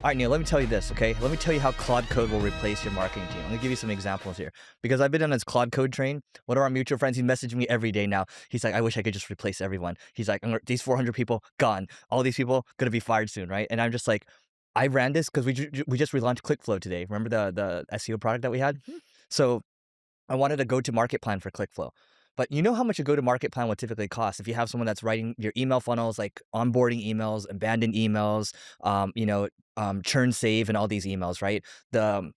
All right, Neil, let me tell you this, okay? Let me tell you how Claude Code will replace your marketing team. I'm gonna give you some examples here because I've been on this Claude Code train. One of our mutual friends, he messaged me every day now. He's like, I wish I could just replace everyone. He's like, these 400 people, gone. All these people gonna be fired soon, right? And I'm just like, I ran this because we just relaunched ClickFlow today. Remember the SEO product that we had? Mhm. So I wanted a go-to-market plan for ClickFlow. But you know how much a go-to-market plan would typically cost if you have someone that's writing your email funnels, like onboarding emails, abandoned emails, churn save, and all these emails, right? The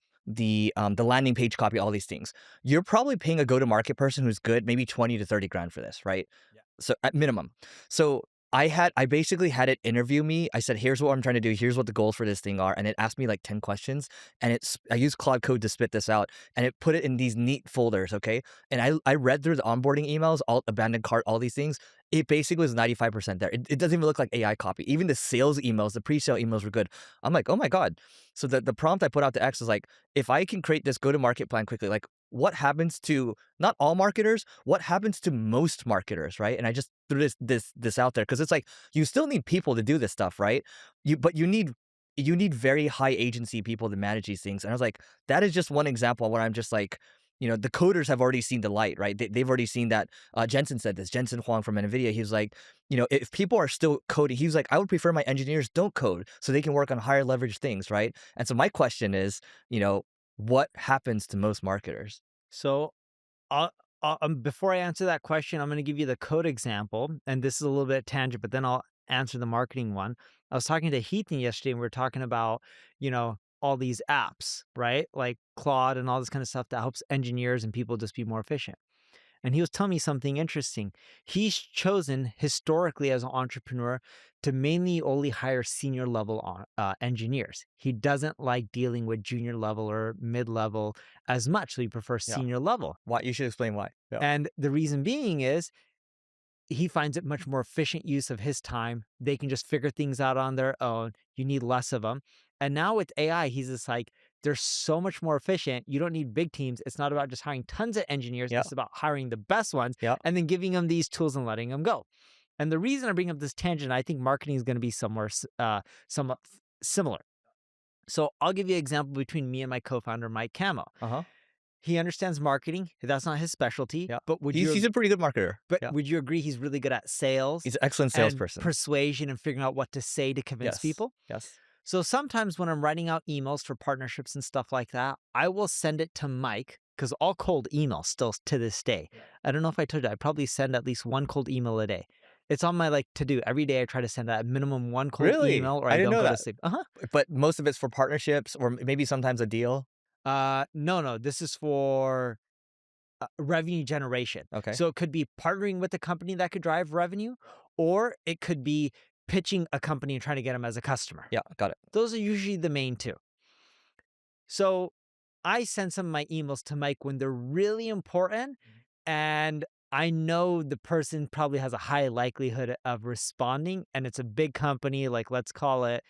landing page copy, all these things. You're probably paying a go-to-market person who's good, maybe 20 to 30 grand for this, right? Yeah. So at minimum. So I basically had it interview me. I said, here's what I'm trying to do. Here's what the goals for this thing are. And it asked me like 10 questions. And I used Claude Code to spit this out. And it put it in these neat folders, okay? And I read through the onboarding emails, all abandoned cart, all these things. It basically was 95% there. It doesn't even look like AI copy. Even the sales emails, the pre-sale emails were good. I'm like, oh my God. So the prompt I put out to X was like, if I can create this go-to-market plan quickly, like what happens to not all marketers, what happens to most marketers, right? And I just threw this out there because it's like you still need people to do this stuff, right? But you need very high agency people to manage these things. And I was like, that is just one example where I'm just like, the coders have already seen the light, right? They've already seen that. Jensen said this. Jensen Huang from NVIDIA, he was like, if people are still coding, he was like, I would prefer my engineers don't code so they can work on higher leverage things, right? And so my question is, what happens to most marketers? So, before I answer that question, I'm going to give you the code example, and this is a little bit tangent, but then I'll answer the marketing one. I was talking to Heathen yesterday, and we were talking about, all these apps, right? Like Claude and all this kind of stuff that helps engineers and people just be more efficient. And he was telling me something interesting. He's chosen historically as an entrepreneur to mainly only hire senior level engineers. He doesn't like dealing with junior level or mid level as much. So he prefers Yeah. senior level. Why? You should explain why. Yeah. And the reason being is he finds it much more efficient use of his time. They can just figure things out on their own. You need less of them. And now with AI, he's just like, they're so much more efficient. You don't need big teams. It's not about just hiring tons of engineers. Yeah. It's about hiring the best ones Yeah. and then giving them these tools and letting them go. And the reason I bring up this tangent, I think marketing is going to be somewhat similar. So I'll give you an example between me and my co-founder, Mike Camo. Uh-huh. He understands marketing. That's not his specialty. Yeah. But He's a pretty good marketer. but Yeah. would you agree he's really good at sales? He's an excellent and salesperson. persuasion and figuring out what to say to convince Yes. people? Yes. So sometimes when I'm writing out emails for partnerships and stuff like that, I will send it to Mike because I'll cold email still to this day. I don't know if I told you, I probably send at least one cold email a day. It's on my to do. Every day I try to send out minimum one cold Really? email or I I didn't don't know go that. to sleep. But most of it's for partnerships or maybe sometimes a deal. No, this is for revenue generation. Okay. So it could be partnering with a company that could drive revenue, or it could be pitching a company and trying to get them as a customer. Yeah, got it. Those are usually the main two. So I send some of my emails to Mike when they're really important, and I know the person probably has a high likelihood of responding, and it's a big company, like let's call it,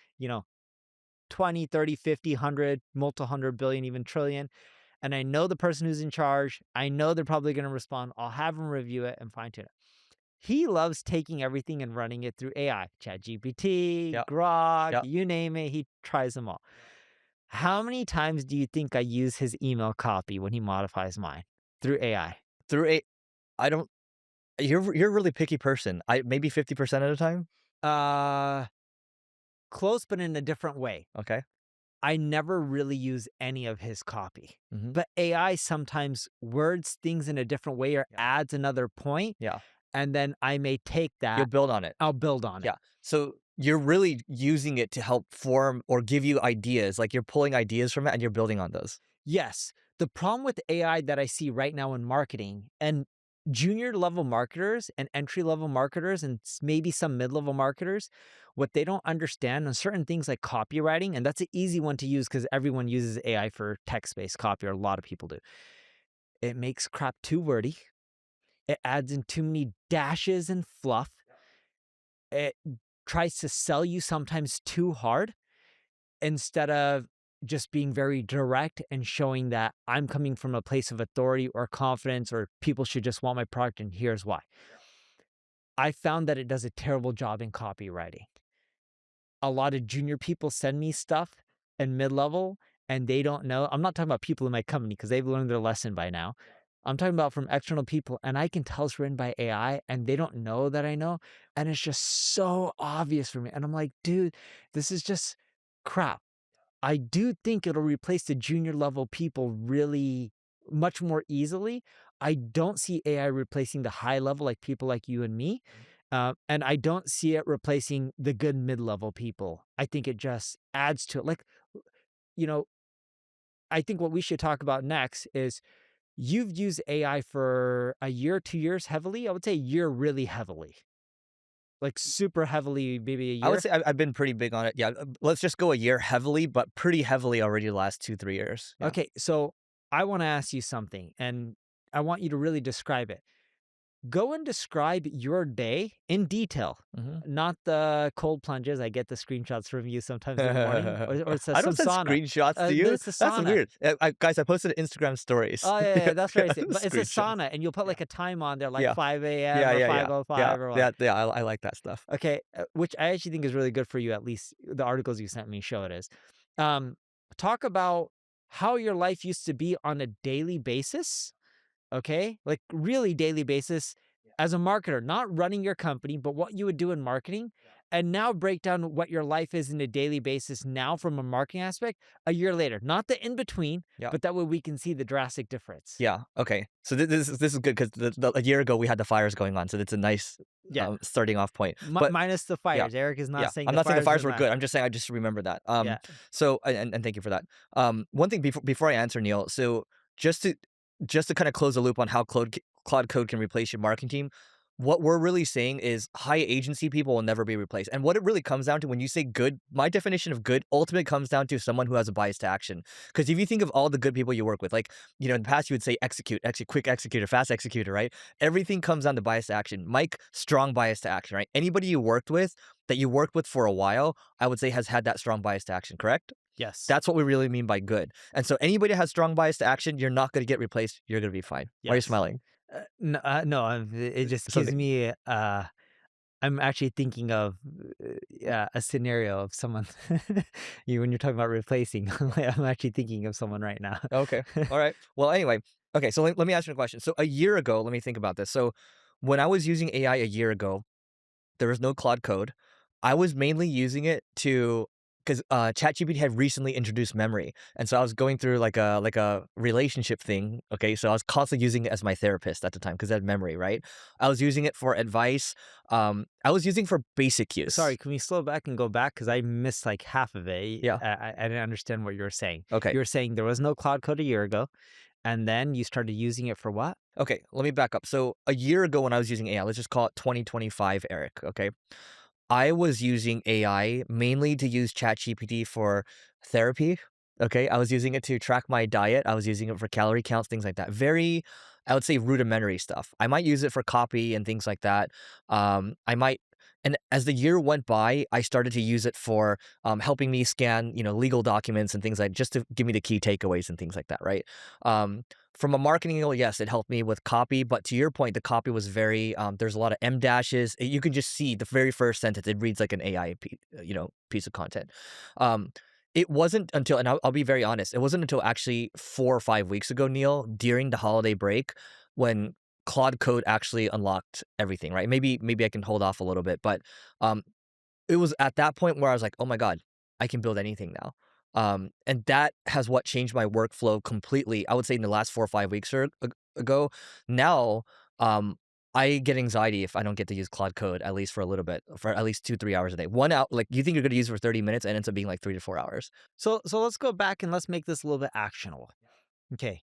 20, 30, 50, 100, multi-hundred billion, even trillion. And I know the person who's in charge. I know they're probably going to respond. I'll have them review it and fine tune it. He loves taking everything and running it through AI, ChatGPT, Yeah. Grok, Yeah. you name it. He tries them all. How many times do you think I use his email copy when he modifies mine through AI? I don't. You're a really picky person. Maybe 50% of the time. Close, but in a different way. Okay. I never really use any of his copy. Mm-hmm. But AI sometimes words things in a different way or adds another point. Yeah. And then I may take that. You'll build on it. I'll build on it. Yeah. So you're really using it to help form or give you ideas. Like you're pulling ideas from it and you're building on those. Yes. The problem with AI that I see right now in marketing and junior level marketers and entry level marketers and maybe some mid-level marketers, what they don't understand on certain things like copywriting, and that's an easy one to use because everyone uses AI for text-based copy, or a lot of people do. It makes crap too wordy. It adds in too many dashes and fluff. It tries to sell you sometimes too hard instead of just being very direct and showing that I'm coming from a place of authority or confidence or people should just want my product and here's why. I found that it does a terrible job in copywriting. A lot of junior people send me stuff and mid-level, and they don't know. I'm not talking about people in my company because they've learned their lesson by now. I'm talking about from external people, and I can tell it's written by AI, and they don't know that I know, and it's just so obvious for me. And I'm like, dude, this is just crap. I do think it'll replace the junior level people really much more easily. I don't see AI replacing the high level, like people like you and me. And I don't see it replacing the good mid level people. I think it just adds to it. Like, you know, I think what we should talk about next is you've used AI for a year, 2 years heavily. I would say a year really heavily, like super heavily, maybe a I would year. say I've been pretty big on it. Yeah, let's just go a year heavily, but pretty heavily already the last 2, 3 years. Yeah. Okay, so I want to ask you something, and I want you to really describe it. Go and describe your day in detail, Mhm. not the cold plunges. I get the screenshots from you sometimes in the morning, or it's I some don't send sauna. screenshots to But you. it's a That's sauna. weird. Guys, I posted Instagram stories. Oh yeah, yeah, that's right. I see. But it's a Screenshots. sauna, and you'll put Yeah. like a time on there, like Yeah. 5 a.m. Yeah, or yeah, yeah. Yeah. 5:05 or what. Yeah, yeah, I like that stuff. Okay, which I actually think is really good for you. At least the articles you sent me show it is. Um, Talk about how your life used to be on a daily basis. Okay, like really daily basis as a marketer, not running your company, but what you would do in marketing. And now break down what your life is in a daily basis now from a marketing aspect a year later, not the in between, Yeah. but that way we can see the drastic difference. Yeah. Okay. So this is good because a year ago we had the fires going on, so it's a nice Yeah, starting off point. But minus the yeah, fires. Eric is yeah. not saying I'm the not saying the fires fires are were not. good. I'm just saying I just remember that. Yeah. So and thank you for that. One thing before I answer Neil, so just to just to kind of close the loop on how Claude Code can replace your marketing team. What we're really saying is high agency people will never be replaced. And what it really comes down to when you say good, my definition of good ultimately comes down to someone who has a bias to action. Because if you think of all the good people you work with, like, in the past you would say execute, quick executor, fast executor, right? Everything comes down to bias to action. Mike, strong bias to action, right? Anybody you worked with that you worked with for a while, I would say has had that strong bias to action, correct? Yes. That's what we really mean by good. And so anybody that has strong bias to action, you're not going to get replaced. You're going to be fine. Why are you Yes. smiling? No, it just gives Something. me. I'm actually thinking of a scenario of someone. When you're talking about replacing, I'm actually thinking of someone right now. Okay. All right. Well, anyway. Okay. So let me ask you a question. So a year ago, let me think about this. So when I was using AI a year ago, there was no Claude Code. I was mainly using it to because ChatGPT had recently introduced memory, and so I was going through like a relationship thing. Okay, so I was constantly using it as my therapist at the time because I had memory, right? I was using it for advice. I was using for basic Sorry, use. can we slow back and go back? Because I missed like half of it. Yeah. I didn't understand what you were saying. Okay. You were saying there was no Cloud Code a year ago, and then you started using it for what? Okay. Let me back up. So a year ago when I was using AI, let's just call it 2025, Eric. Okay. I was using AI mainly to use ChatGPT for therapy. Okay. I was using it to track my diet. I was using it for calorie counts, things like that. Very, I would say rudimentary stuff. I might use it for copy and things like that. I might, and as the year went by, I started to use it for helping me scan, legal documents and things like just to give me the key takeaways and things like that, right? From a marketing angle, yes, it helped me with copy. But to your point, the copy was very, there's a lot of M dashes. You can just see the very first sentence. It reads like an AI, piece of content. Um, it wasn't until, and I'll be very honest, it wasn't until actually 4 or 5 weeks ago, Neil, during the holiday break, when Claude Code actually unlocked everything, right? Maybe I can hold off a little bit, but um, it was at that point where I was like, "Oh my god, I can build anything now." And that has what changed my workflow completely. I would say in the last 4 or 5 weeks ago. Now, I get anxiety if I don't get to use Claude Code at least for a little bit, for at least 2, 3 hours a day. 1 hour, like you think you're gonna use it for 30 minutes and it ends up being like 3 to 4 hours. So let's go back and let's make this a little bit actionable. Okay,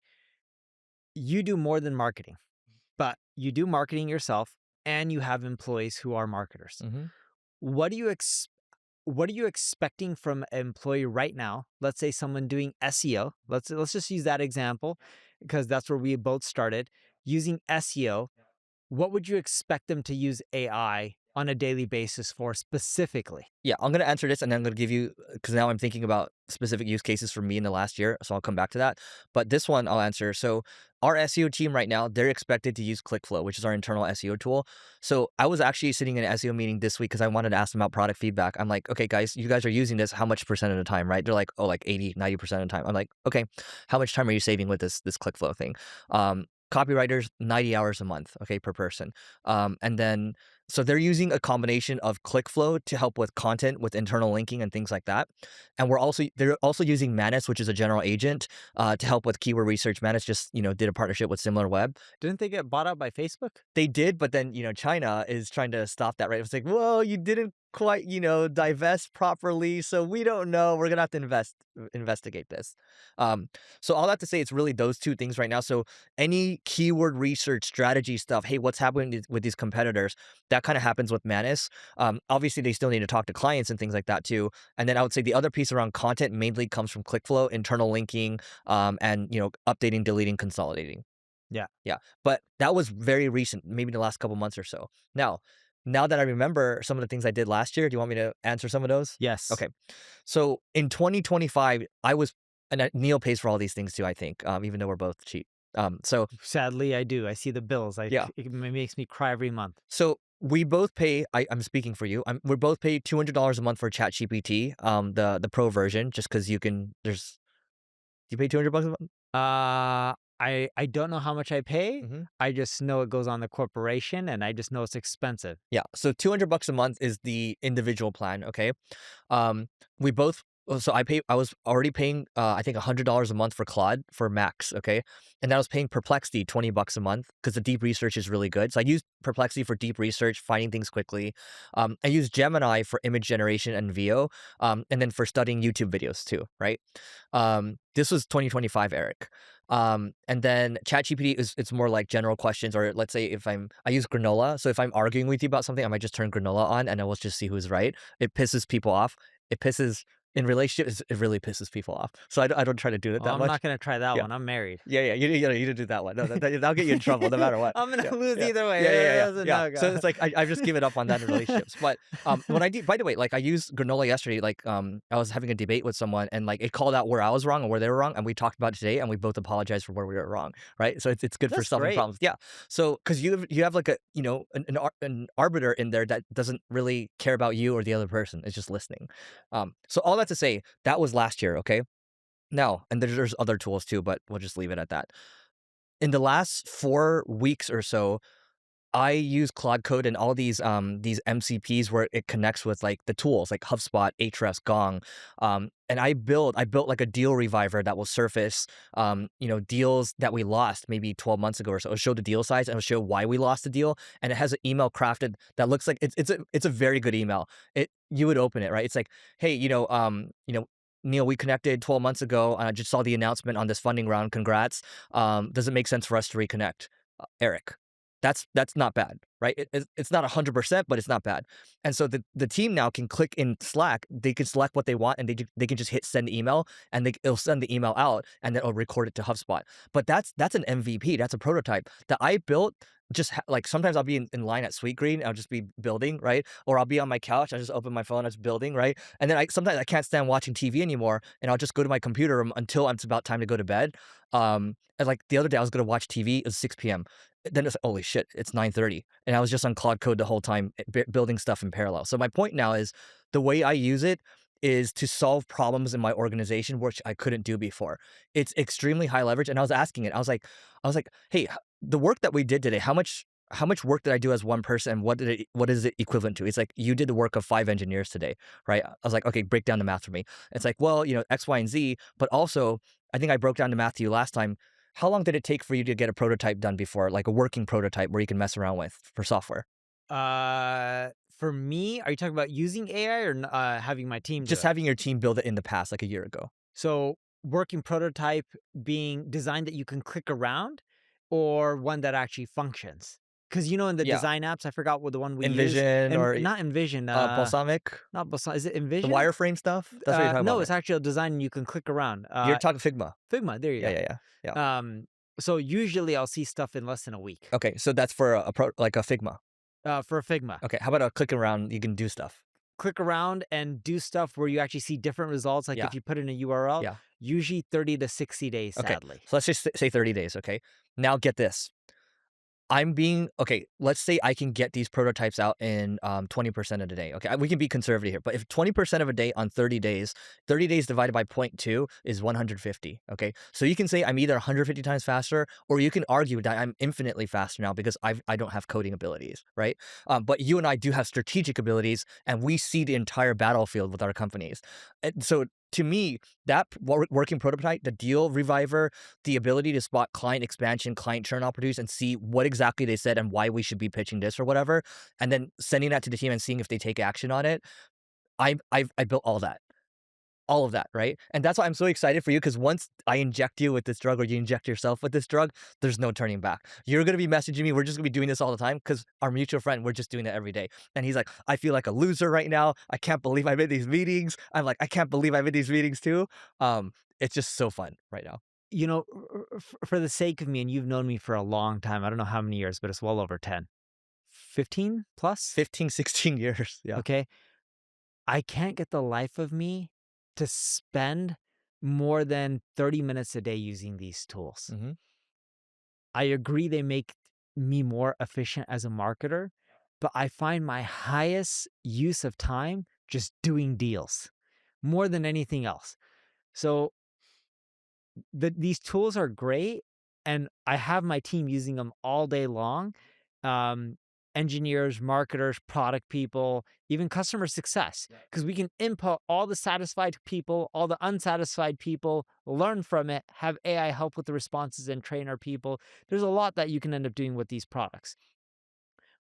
you do more than marketing, but you do marketing yourself, and you have employees who are marketers. Mhm. What do you what are you expecting from an employee right now? Let's say someone doing SEO. Let's just use that example because that's where we both started using SEO. What would you expect them to use AI on a daily basis for specifically? Yeah, I'm gonna answer this, and then I'm gonna give you because now I'm thinking about specific use cases for me in the last year, so I'll come back to that. But this one I'll answer. So our SEO team right now, they're expected to use ClickFlow, which is our internal SEO tool. So I was actually sitting in an SEO meeting this week because I wanted to ask them about product feedback. I'm like, okay, guys, you guys are using this how much percent of the time, right? They're like, oh, like 80, 90% of the time. I'm like, okay, how much time are you saving with this ClickFlow thing? Copywriters, 90 hours a month, okay, per person. And then so they're using a combination of ClickFlow to help with content, with internal linking and things like that. And they're also using Manus, which is a general agent, to help with keyword research. Manus just did a partnership with SimilarWeb. Didn't they get bought out by Facebook? They did, but then China is trying to stop that, right? It's like, well, you didn't quite divest properly, so we don't know. We're gonna have to investigate this. So all that to say, it's really those two things right now. So any keyword research strategy stuff, hey, what's happening with these competitors? That kind of happens with Manus. Obviously, they still need to talk to clients and things like that too. And then I would say the other piece around content mainly comes from ClickFlow, internal linking, and updating, deleting, consolidating. Yeah. Yeah, but that was very recent, maybe the last couple months or so. Now that I remember some of the things I did last year, do you want me to answer some of those? Yes. Okay. So in 2025, I was, and Neil pays for all these things too, I think, even though we're both cheap. So Sadly, I do. I see the bills. Yeah. It makes me cry every month. so we both pay. I'm speaking for you. We both pay $200 a month for ChatGPT, the pro version, just because you can. You pay $200 a month. I don't know how much I pay. Mhm. I just know it goes on the corporation, and I just know it's expensive. Yeah. So $200 a month is the individual plan. Okay. We both. So I was already paying, I think $100 a month for Claude for Max. Okay, and I was paying Perplexity $20 a month because the deep research is really good. So I use Perplexity for deep research, finding things quickly. I use Gemini for image generation and VO, and then for studying YouTube videos too. Right. This was 2025, Eric. And then ChatGPT it's more like general questions, or let's say I use Granola. So if I'm arguing with you about something, I might just turn Granola on and I will just see who's right. It pisses people off. In relationships, it really pisses people off. So I don't try to do it Well, that I'm much. not gonna try that Yeah. one. I'm married. Yeah, you didn't do that one. No, that'll get you in trouble no matter what. I'm gonna Yeah, lose yeah, either way. yeah. That's a Yeah. no-go. So it's like I've just given up on that in relationships. But when I do, by the way, like I used Granola yesterday. Like I was having a debate with someone, and like it called out where I was wrong and where they were wrong, and we talked about it today, and we both apologized for where we were wrong. Right. So it's good for That's solving great. problems. Yeah. So because you have like a an arbiter in there that doesn't really care about you or the other person. It's just listening. So all that to say, that was last year. Okay. Now, and there's other tools too, but we'll just leave it at that. In the last 4 weeks or so, I use Claude Code and all these MCPs where it connects with like the tools like HubSpot, Ahrefs, Gong, and I built like a deal reviver that will surface deals that we lost maybe 12 months ago or so. It'll show the deal size and it'll show why we lost the deal, and it has an email crafted that looks like it's a very good email. You would open it, right? It's like, hey, Neil, we connected 12 months ago. I just saw the announcement on this funding round. Congrats. Does it make sense for us to reconnect? Eric. That's not bad, right? It's not 100%, but it's not bad. And so the team now can click in Slack. They can select what they want, and they can just hit send email, and it'll send the email out, and then it'll record it to HubSpot. But that's an MVP. That's a prototype that I built. Like sometimes I'll be in line at Sweetgreen, I'll just be building, right? Or I'll be on my couch, I just open my phone, I just building, right? And then sometimes I can't stand watching TV anymore, and I'll just go to my computer room until it's about time to go to bed. And like the other day, I was gonna watch TV. It was 6 p.m. Then it's holy shit, it's 9:30, and I was just on Claude Code the whole time, building stuff in parallel. So my point now is the way I use it is to solve problems in my organization which I couldn't do before. It's extremely high leverage, and I was asking it. I was like, hey, the work that we did today, how much work did I do as one person, and what is it equivalent to? It's like, you did the work of 5 engineers today, right? I was like, okay, break down the math for me. It's like, well, X, Y, and Z, but also I think I broke down the math to you last time. How long did it take for you to get a prototype done before, like a working prototype where you can mess around with for software? For me, are you talking about using AI or having my team do Just it? having your team build it in the past, like a year ago. So working prototype being designed that you can click around, or one that actually functions? Because in the Yeah. design apps, I forgot what the one we use. Envision or Not Envision. Balsamic, Not Balsamic. Is it the Envision? wireframe stuff. That's what you're talking No, about. it's actually a design you can click around. You're talking Figma. Figma. There you go. Yeah. So usually I'll see stuff in less than a week. Okay, so that's for like a Figma. For Figma. Okay, how about a click around? You can do stuff. Click around and do stuff where you actually see different results. Like Yeah, if you put in a URL, yeah. usually 30 to 60 days, Okay, sadly. so let's just say 30 days. Okay, now get this. Okay, let's say I can get these prototypes out in 20% of the day. Okay, we can be conservative here, but if 20% of a day on 30 days divided by zero point 0.2 is 150. Okay, so you can say I'm either 150 times faster, or you can argue that I'm infinitely faster now because I don't have coding abilities, right? But you and I do have strategic abilities, and we see the entire battlefield with our companies. And so to me, that working prototype, the deal reviver, the ability to spot client expansion, client churn opportunities, and see what exactly they said and why we should be pitching this or whatever, and then sending that to the team and seeing if they take action on it. I built all of that, right? And that's why I'm so excited for you, because once I inject you with this drug, or you inject yourself with this drug, there's no turning back. You're gonna be messaging me. We're just gonna be doing this all the time because our mutual friend, we're just doing it every day. And he's like, I feel like a loser right now. I can't believe I'm in these meetings. I'm like, I can't believe I'm in these meetings too. It's just so fun right now. You know, for the sake of me, and you've known me for a long time, I don't know how many years, but it's well over 10, 15 plus. 15, 16 years. Yeah. Okay. I can't get the life of me to spend more than 30 minutes a day using these tools. Hmm. I agree they make me more efficient as a marketer, but I find my highest use of time just doing deals more than anything else. So these tools are great, and I have my team using them all day long. Um, Engineers, marketers, product people, even customer success, because we can input all the satisfied people, all the unsatisfied people, learn from it, have AI help with the responses, and train our people. There's a lot that you can end up doing with these products.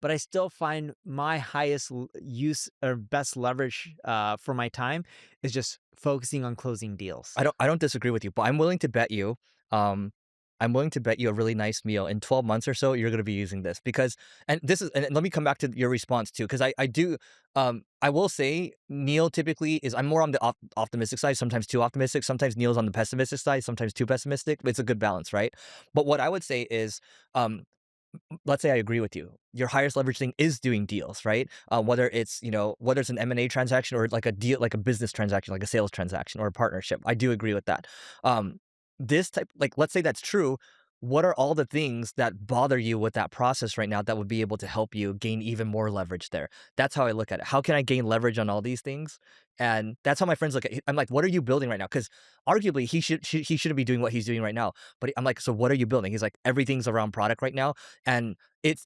But I still find my highest use or best leverage for my time is just focusing on closing deals. I don't disagree with you, but um, I'm willing to bet you a really nice meal in 12 months or so, you're gonna be using this because, and let me come back to your response too, because I do, I will say Neil typically is, I'm more on the optimistic side, sometimes too optimistic, sometimes Neil's on the pessimistic side, sometimes too pessimistic, but it's a good balance, right? But what I would say is, um, let's say I agree with you. Your highest leverage thing is doing deals, right? Whether it's, whether it's an M&A transaction or like a deal, like a business transaction, like a sales transaction or a partnership. I do agree with that. This type, like, let's say that's true. What are all the things that bother you with that process right now that would be able to help you gain even more leverage there? That's how I look at it. How can I gain leverage on all these things? And that's how my friends look at it. I'm like, what are you building right now? Because arguably he shouldn't be doing what he's doing right now. But I'm like, so what are you building? He's like, everything's around product right now, and it's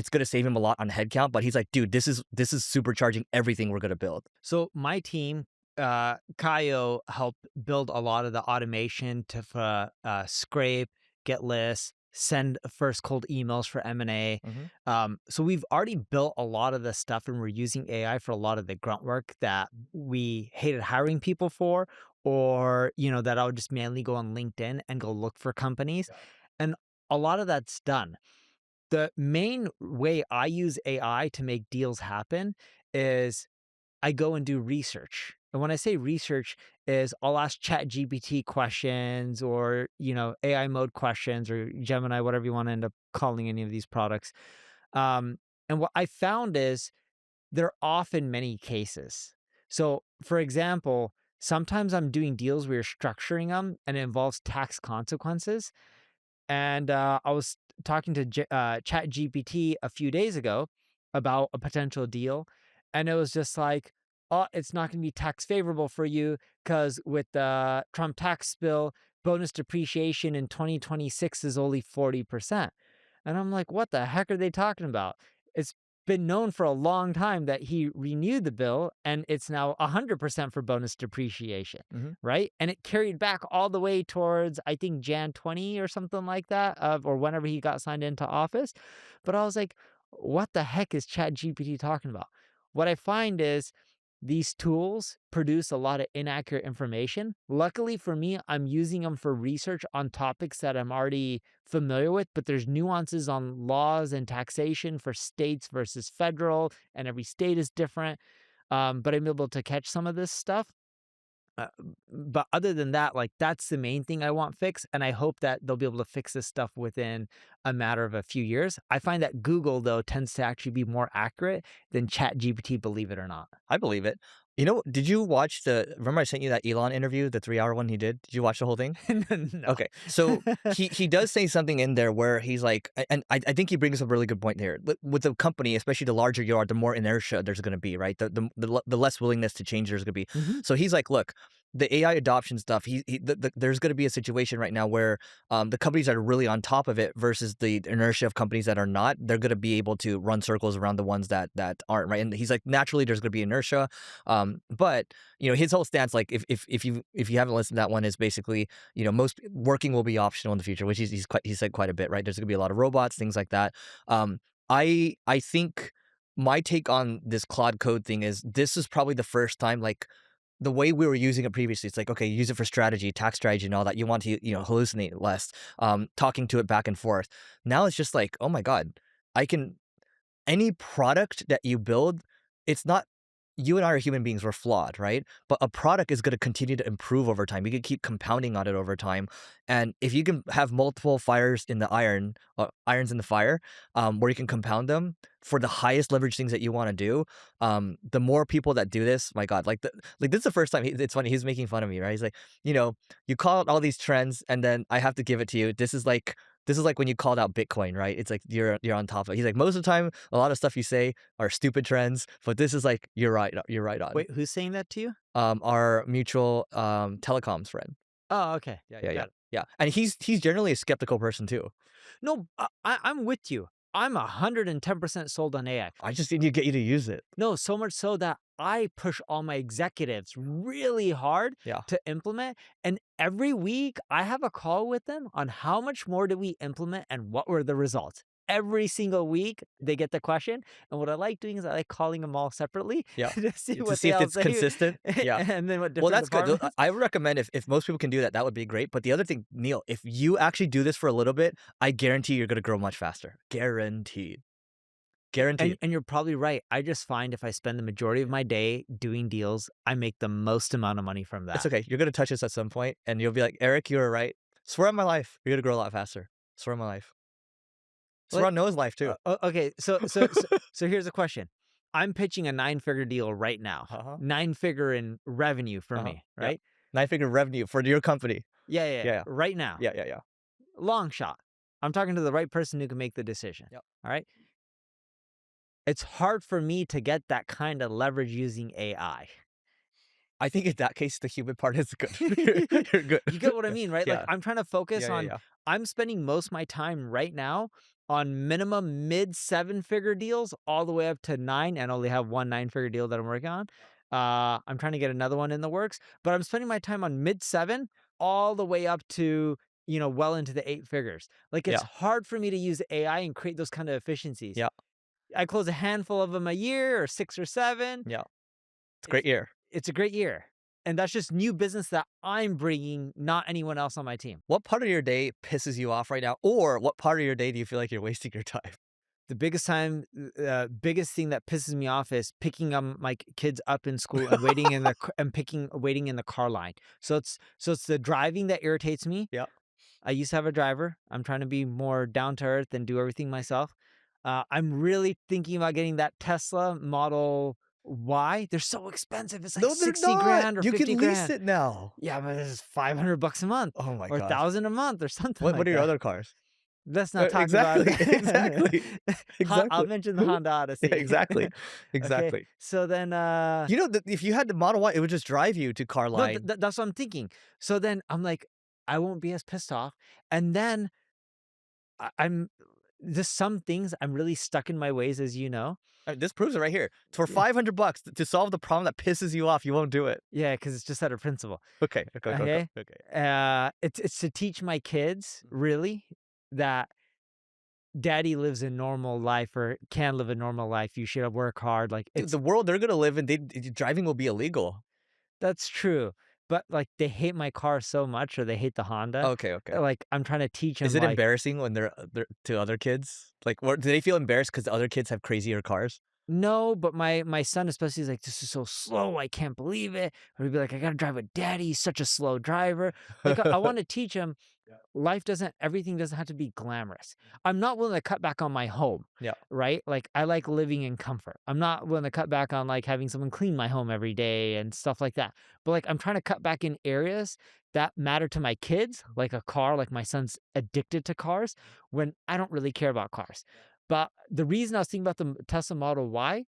gonna save him a lot on headcount. But he's like, dude, this is supercharging everything we're gonna build. So my team, Kaio helped build a lot of the automation to scrape, get lists, send first cold emails for M&A. Hmm. So we've already built a lot of the stuff, and we're using AI for a lot of the grunt work that we hated hiring people for, or that I would just manually go on LinkedIn and go look for companies, and a lot of that's done. The main way I use AI to make deals happen is I go and do research. And when I say research is I'll ask ChatGPT questions, or, AI mode questions, or Gemini, whatever you want to end up calling any of these products. And what I found is they're off in many cases. So, for example, sometimes I'm doing deals where you're structuring them and it involves tax consequences. And I was talking to ChatGPT a few days ago about a potential deal, and it was just like, "Oh, it's not going to be tax favorable for you because with the Trump tax bill, bonus depreciation in 2026 is only 40%." And I'm like, "What the heck are they talking about?" It's been known for a long time that he renewed the bill, and it's now 100% for bonus depreciation, Hmm. right? And it carried back all the way towards, I think, Jan 20 or something like that, or whenever he got signed into office. But I was like, what the heck is ChatGPT talking about? What I find is these tools produce a lot of inaccurate information. Luckily for me, I'm using them for research on topics that I'm already familiar with, but there's nuances on laws and taxation for states versus federal, and every state is different. But I'm able to catch some of this stuff. Uh, but other than that, like that's the main thing I want fixed, and I hope that they'll be able to fix this stuff within a matter of a few years. I find that Google though tends to actually be more accurate than ChatGPT, believe it or not. I believe it. Did you watch remember I sent you that Elon interview, the 3-hour one he did? Did you watch the whole thing? No. Okay. So he does say something in there where he's like, and I think he brings up a really good point there. With the company, especially the larger you are, the more inertia there's going to be, right? The less willingness to change there's going to be. Mhm. So he's like, look, the AI adoption stuff, there's going to be a situation right now where the companies that are really on top of it versus the inertia of companies that are not, they're going to be able to run circles around the ones that aren't, right? And he's like, naturally, there's going to be inertia. But his whole stance, like if you haven't listened to that one, is basically most working will be optional in the future, which he said quite a bit, right? There's going to be a lot of robots, things like that. I think my take on this Claude Code thing is this is probably the first time, like, the way we were using it previously, it's like, okay, use it for strategy, tax strategy, and all that. You want to, hallucinate less, talking to it back and forth. Now it's just like, oh my God, any product that you build, it's not, you and I are human beings, we're flawed, right? But a product is going to continue to improve over time. You can keep compounding on it over time. And if you can have multiple fires in the irons in the fire, where you can compound them for the highest leverage things that you want to do, the more people that do this, my God, like this is the first time, it's funny, he's making fun of me, right? He's like, you call out all these trends and then I have to give it to you. This is like when you called out Bitcoin, right? It's like you're on top of it. He's like, most of the time, a lot of stuff you say are stupid trends, but this is like you're right on. Wait, who's saying that to you? Our mutual telecoms friend. Oh, okay. Yeah, Got it. yeah. And he's generally a skeptical person too. No, I'm with you. I'm 110% sold on AI. I just need to get you to use it. No, so much so that I push all my executives really hard Yeah. to implement. And every week I have a call with them on how much more did we implement and what were the results. Every single week they get the question. And what I like doing is I like calling them all separately Yeah. to see To what see they if all it's say. consistent. Yeah. And then what Well, different that's good. departments. I would recommend if most people can do that, that would be great. But the other thing, Neil, if you actually do this for a little bit, I guarantee you're going to grow much faster. Guaranteed. Guaranteed. And you're probably right. I just find if I spend the majority of my day doing deals, I make the most amount of money from that. It's okay. You're going to touch this at some point and you'll be like, Eric, you were right. Swear on my life. You're going to grow a lot faster. Swear on my life. Swear Like, on Noah's life too. Okay, so here's a question. I'm pitching a 9-figure deal right now. Uh-huh. 9-figure in revenue for Uh-huh. me, right? Yeah. 9-figure revenue for your company. Yeah. Right now. Yeah. Long shot. I'm talking to the right person who can make the decision. Yep. All right. It's hard for me to get that kind of leverage using AI. I think in that case, the human part is good. You're good. You get what I mean, right? Yeah. Like I'm trying to focus on, I'm spending most of my time right now on minimum mid 7-figure deals all the way up to 9, and only have one 9-figure deal that I'm working on. I'm trying to get another one in the works, but I'm spending my time on mid 7 all the way up to, well into the 8 figures. Like it's hard for me to use AI and create those kind of efficiencies. Yeah. I close a handful of them a year or 6 or 7. Yeah. It's a great year. It's a great year. And that's just new business that I'm bringing, not anyone else on my team. What part of your day pisses you off right now? Or what part of your day do you feel like you're wasting your time? The biggest thing that pisses me off is picking my kids up in school and waiting in the car line. So it's the driving that irritates me. Yeah. I used to have a driver. I'm trying to be more down to earth and do everything myself. I'm really thinking about getting that Tesla Model Y. They're so expensive. It's like $60,000 or $50,000. You can lease it now. Yeah, but it's $500 a month. Oh my or god. $1,000 a month or something. What are your other cars? Let's not talk about it. Exactly. I'll mention the Honda Odyssey. Yeah, exactly. Okay, so then if you had the Model Y, it would just drive you to car line. no, that's what I'm thinking. So then I'm like, I won't be as pissed off. And then I'm just some things I'm really stuck in my ways, as you know. This proves it right here. For $500 to solve the problem that pisses you off, you won't do it. Yeah, because it's just out of principle. Okay. It's to teach my kids really that daddy lives a normal life or can live a normal life. You should work hard. Like Dude, the world they're gonna live in, driving will be illegal. That's true. But like they hate my car so much, or they hate the Honda. Okay. Like I'm trying to teach them. Is it embarrassing when they're to other kids? Like, do they feel embarrassed because the other kids have crazier cars? No, but my son especially is like, "This is so slow, I can't believe it." Or he'd be like, "I gotta drive with daddy, he's such a slow driver." Like, I wanna teach him everything doesn't have to be glamorous. I'm not willing to cut back on my home, Yeah. right? Like, I like living in comfort. I'm not willing to cut back on, like, having someone clean my home every day and stuff like that. But, like, I'm trying to cut back in areas that matter to my kids, like a car, like my son's addicted to cars, when I don't really care about cars. But the reason I was thinking about the Tesla Model Y,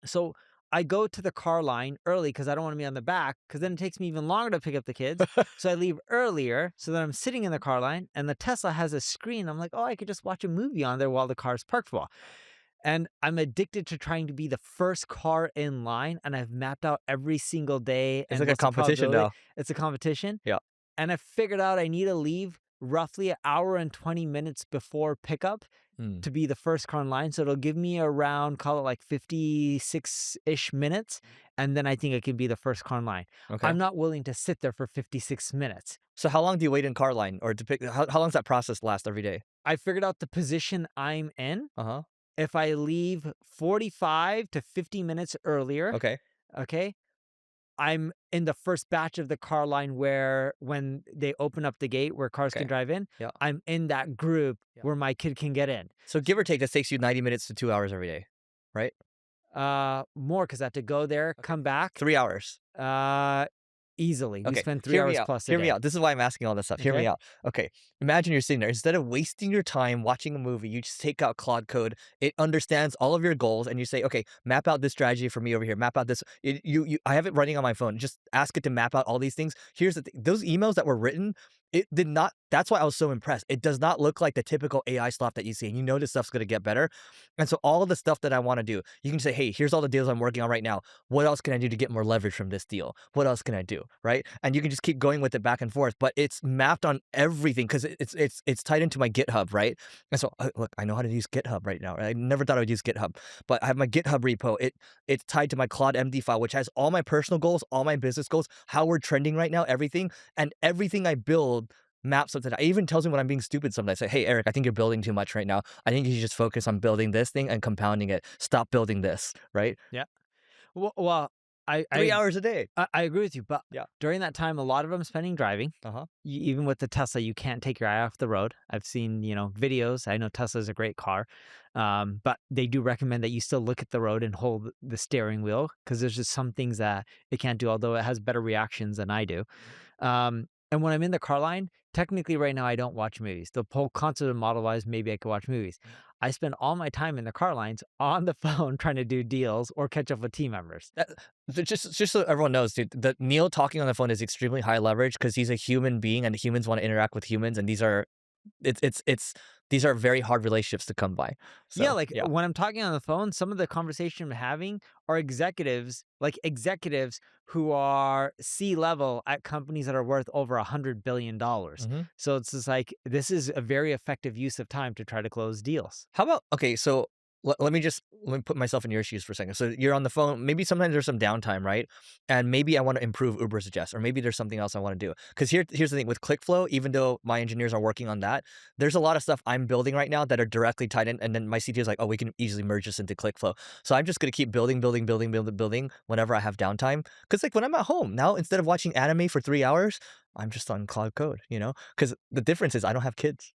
so I go to the car line early because I don't want to be on the back because then it takes me even longer to pick up the kids. So I leave earlier so that I'm sitting in the car line and the Tesla has a screen. I'm like, oh, I could just watch a movie on there while the car's parked for a while. And I'm addicted to trying to be the first car in line. And I've mapped out every single day It's and like a what's the competition probability. now. It's a competition. Yeah. And I figured out I need to leave roughly an hour and 20 minutes before pickup Mm, to be the first car in line. So it'll give me around, call it like 56-ish minutes. And then I think I can be the first car in line. okay. I'm not willing to sit there for 56 minutes. So how long do you wait in car line or to pick how long does that process last every day? I figured out the position I'm in. Uh-huh. If I leave 45 to 50 minutes earlier, Okay. okay, I'm in the first batch of the car line where when they open up the gate where cars can Okay. drive in, Yeah. I'm in that group Yeah. where my kid can get in. So give or take, this takes you 90 minutes to 2 hours every day, right? More because I have to go there, Okay. come back. 3 hours. Uh, Easily. We Okay, spend 3 hear me hours out. plus a Hear me day. out. This is why I'm asking all this stuff. Hear me Okay? out. Okay, imagine you're sitting there. Instead of wasting your time watching a movie, you just take out Claude Code. It understands all of your goals, and you say, "Okay, map out this strategy for me over here. Map out this." I have it running on my phone. Just ask it to map out all these things. Here's the thing: those emails that were written, it did not. That's why I was so impressed. It does not look like the typical AI stuff that you see, and you know this stuff's gonna get better. And so all of the stuff that I want to do, you can say, "Hey, here's all the deals I'm working on right now. What else can I do to get more leverage from this deal? What else can I do?" Right? And you can just keep going with it back and forth, but it's mapped on everything because it's tied into my GitHub, right? And so look, I know how to use GitHub right now. I never thought I would use GitHub, but I have my GitHub repo. It's tied to my Claude MD file, which has all my personal goals, all my business goals, how we're trending right now, everything, and everything I build maps up to that. It even tells me when I'm being stupid sometimes. I say, hey, Eric, I think you're building too much right now. I think you should just focus on building this thing and compounding it. Stop building this, right? Yeah. Well, I 3 hours a day. I agree with you, but Yeah. during that time, a lot of I'm spending driving. Uh-huh. Even with the Tesla, you can't take your eye off the road. I've seen, videos. I know Tesla's a great car, but they do recommend that you still look at the road and hold the steering wheel because there's just some things that it can't do, although it has better reactions than I do. And when I'm in the car line, technically right now I don't watch movies. The whole concept of Model Y is maybe I could watch movies. I spend all my time in the car lines on the phone trying to do deals or catch up with team members. That just so everyone knows, dude, the Neil talking on the phone is extremely high leverage because he's a human being and humans want to interact with humans, and these are very hard relationships to come by. Yeah, So like yeah. when I'm talking on the phone, some of the conversation I'm having are executives who are C-level at companies that are worth over $100 billion. Mhm. So it's just like this is a very effective use of time to try to close deals. How about okay, so let me put myself in your shoes for a second. So you're on the phone. Maybe sometimes there's some downtime, right? And maybe I want to improve Uber Suggest, or maybe there's something else I want to do. Because here's the thing with ClickFlow. Even though my engineers are working on that, there's a lot of stuff I'm building right now that are directly tied in. And then my CTO is like, "Oh, we can easily merge this into ClickFlow." So I'm just gonna keep building whenever I have downtime. Because like when I'm at home now, instead of watching anime for 3 hours, I'm just on Claude Code. Because the difference is I don't have kids.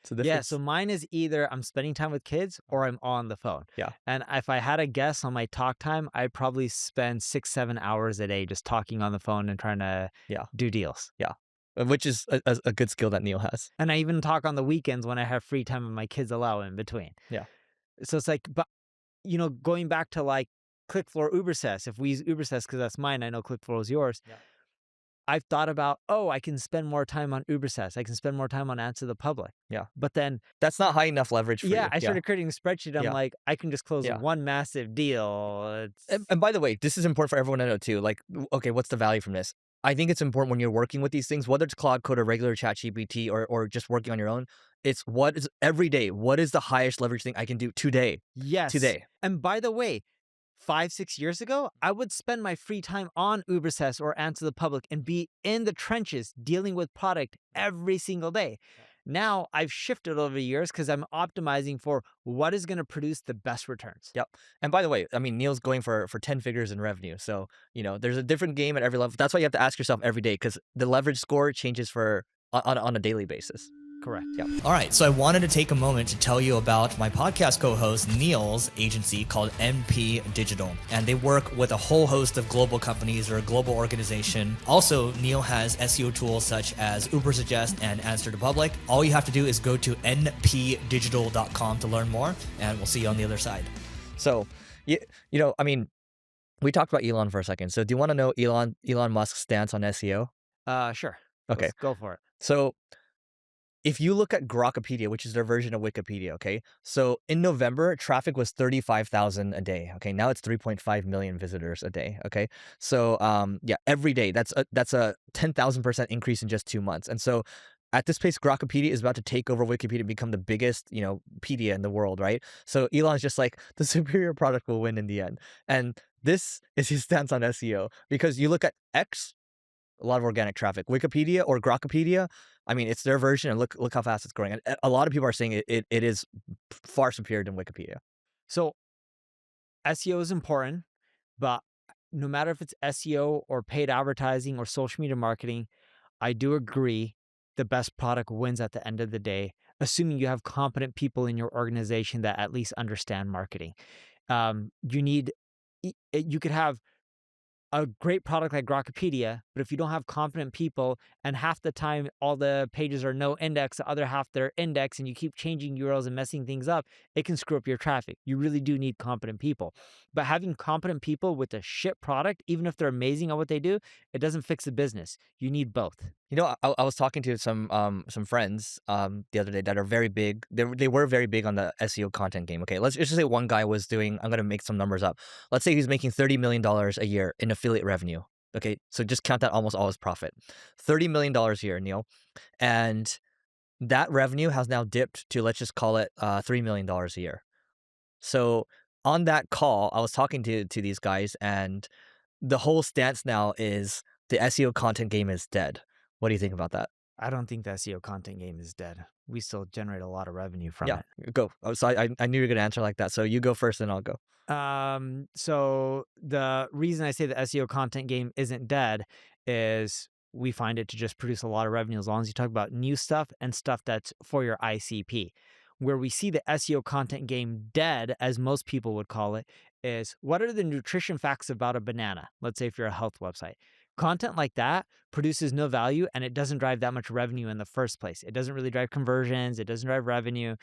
It's the Yeah, difference. so mine is either I'm spending time with kids or I'm on the phone. Yeah. And if I had a guess on my talk time, I'd probably spend 6-7 hours a day just talking on the phone and trying to Yeah. do deals. Yeah. Which is a good skill that Neil has. And I even talk on the weekends when I have free time and my kids allow in between. Yeah. So it's like, but going back to like ClickFlow or UberSess, if we use UberSess because that's mine, I know ClickFlow is yours. Yeah. I've thought about, I can spend more time on UberSess. I can spend more time on Answer the Public. Yeah. But then, That's not high enough leverage for yeah, you. I started creating a spreadsheet. I'm Yeah. like, I can just close Yeah. one massive deal. And by the way, this is important for everyone to know too. Like, okay, what's the value from this? I think it's important when you're working with these things, whether it's Claude Code or regular ChatGPT or just working on your own. It's what is every day. What is the highest leverage thing I can do today? Yes. Today. And by the way, 5-6 years ago, I would spend my free time on UberSess or Answer the Public and be in the trenches dealing with product every single day. Now I've shifted over the years because I'm optimizing for what is going to produce the best returns. Yep. And by the way, I mean, Neil's going for 10 figures in revenue. So, there's a different game at every level. That's why you have to ask yourself every day because the leverage score changes on a daily basis. Correct. Yeah. All right. So I wanted to take a moment to tell you about my podcast co-host Neil's agency called MP Digital, and they work with a whole host of global companies or a global organization. Also, Neil has SEO tools such as Ubersuggest and Answer to Public. All you have to do is go to npdigital.com to learn more, and we'll see you on the other side. So, I mean, we talked about Elon for a second. So do you want to know Elon Musk's stance on SEO? Sure. Okay. Let's go for it. So if you look at Grokpedia, which is their version of Wikipedia, okay? So in November, traffic was 35,000 a day, okay? Now it's 3.5 million visitors a day, okay? So every day, that's a 10,000% increase in just 2 months. And so at this pace, Grokpedia is about to take over Wikipedia and become the biggest, pedia in the world, right? So Elon's just like, the superior product will win in the end. And this is his stance on SEO because you look at X, a lot of organic traffic. Wikipedia or Grokpedia, I mean, it's their version, and look how fast it's growing. And a lot of people are saying it is far superior than Wikipedia. So SEO is important, but no matter if it's SEO or paid advertising or social media marketing, I do agree the best product wins at the end of the day, assuming you have competent people in your organization that at least understand marketing. You could have a great product like Grokpedia, but if you don't have confident people and half the time all the pages are no index, the other half they're index, and you keep changing URLs and messing things up, it can screw up your traffic. You really do need competent people. But having competent people with a shit product, even if they're amazing at what they do, it doesn't fix the business. You need both. I was talking to some friends the other day that are very big. They were very big on the SEO content game. Okay, let's just say one guy was doing. I'm gonna make some numbers up. Let's say he's making $30 million a year in affiliate revenue. Okay, so just count that almost all his profit. $30 million a year, Neil, and that revenue has now dipped to, let's just call it $3 million a year. So on that call, I was talking to these guys, and the whole stance now is the SEO content game is dead. What do you think about that? I don't think the SEO content game is dead. We still generate a lot of revenue from it. Go. Oh, so I knew you were gonna answer like that. So you go first, and I'll go. So the reason I say the SEO content game isn't dead is we find it to just produce a lot of revenue as long as you talk about new stuff and stuff that's for your ICP. Where we see the SEO content game dead, as most people would call it, is what are the nutrition facts about a banana? Let's say if you're a health website. Content like that produces no value and it doesn't drive that much revenue in the first place. It doesn't really drive conversions. It doesn't drive revenue.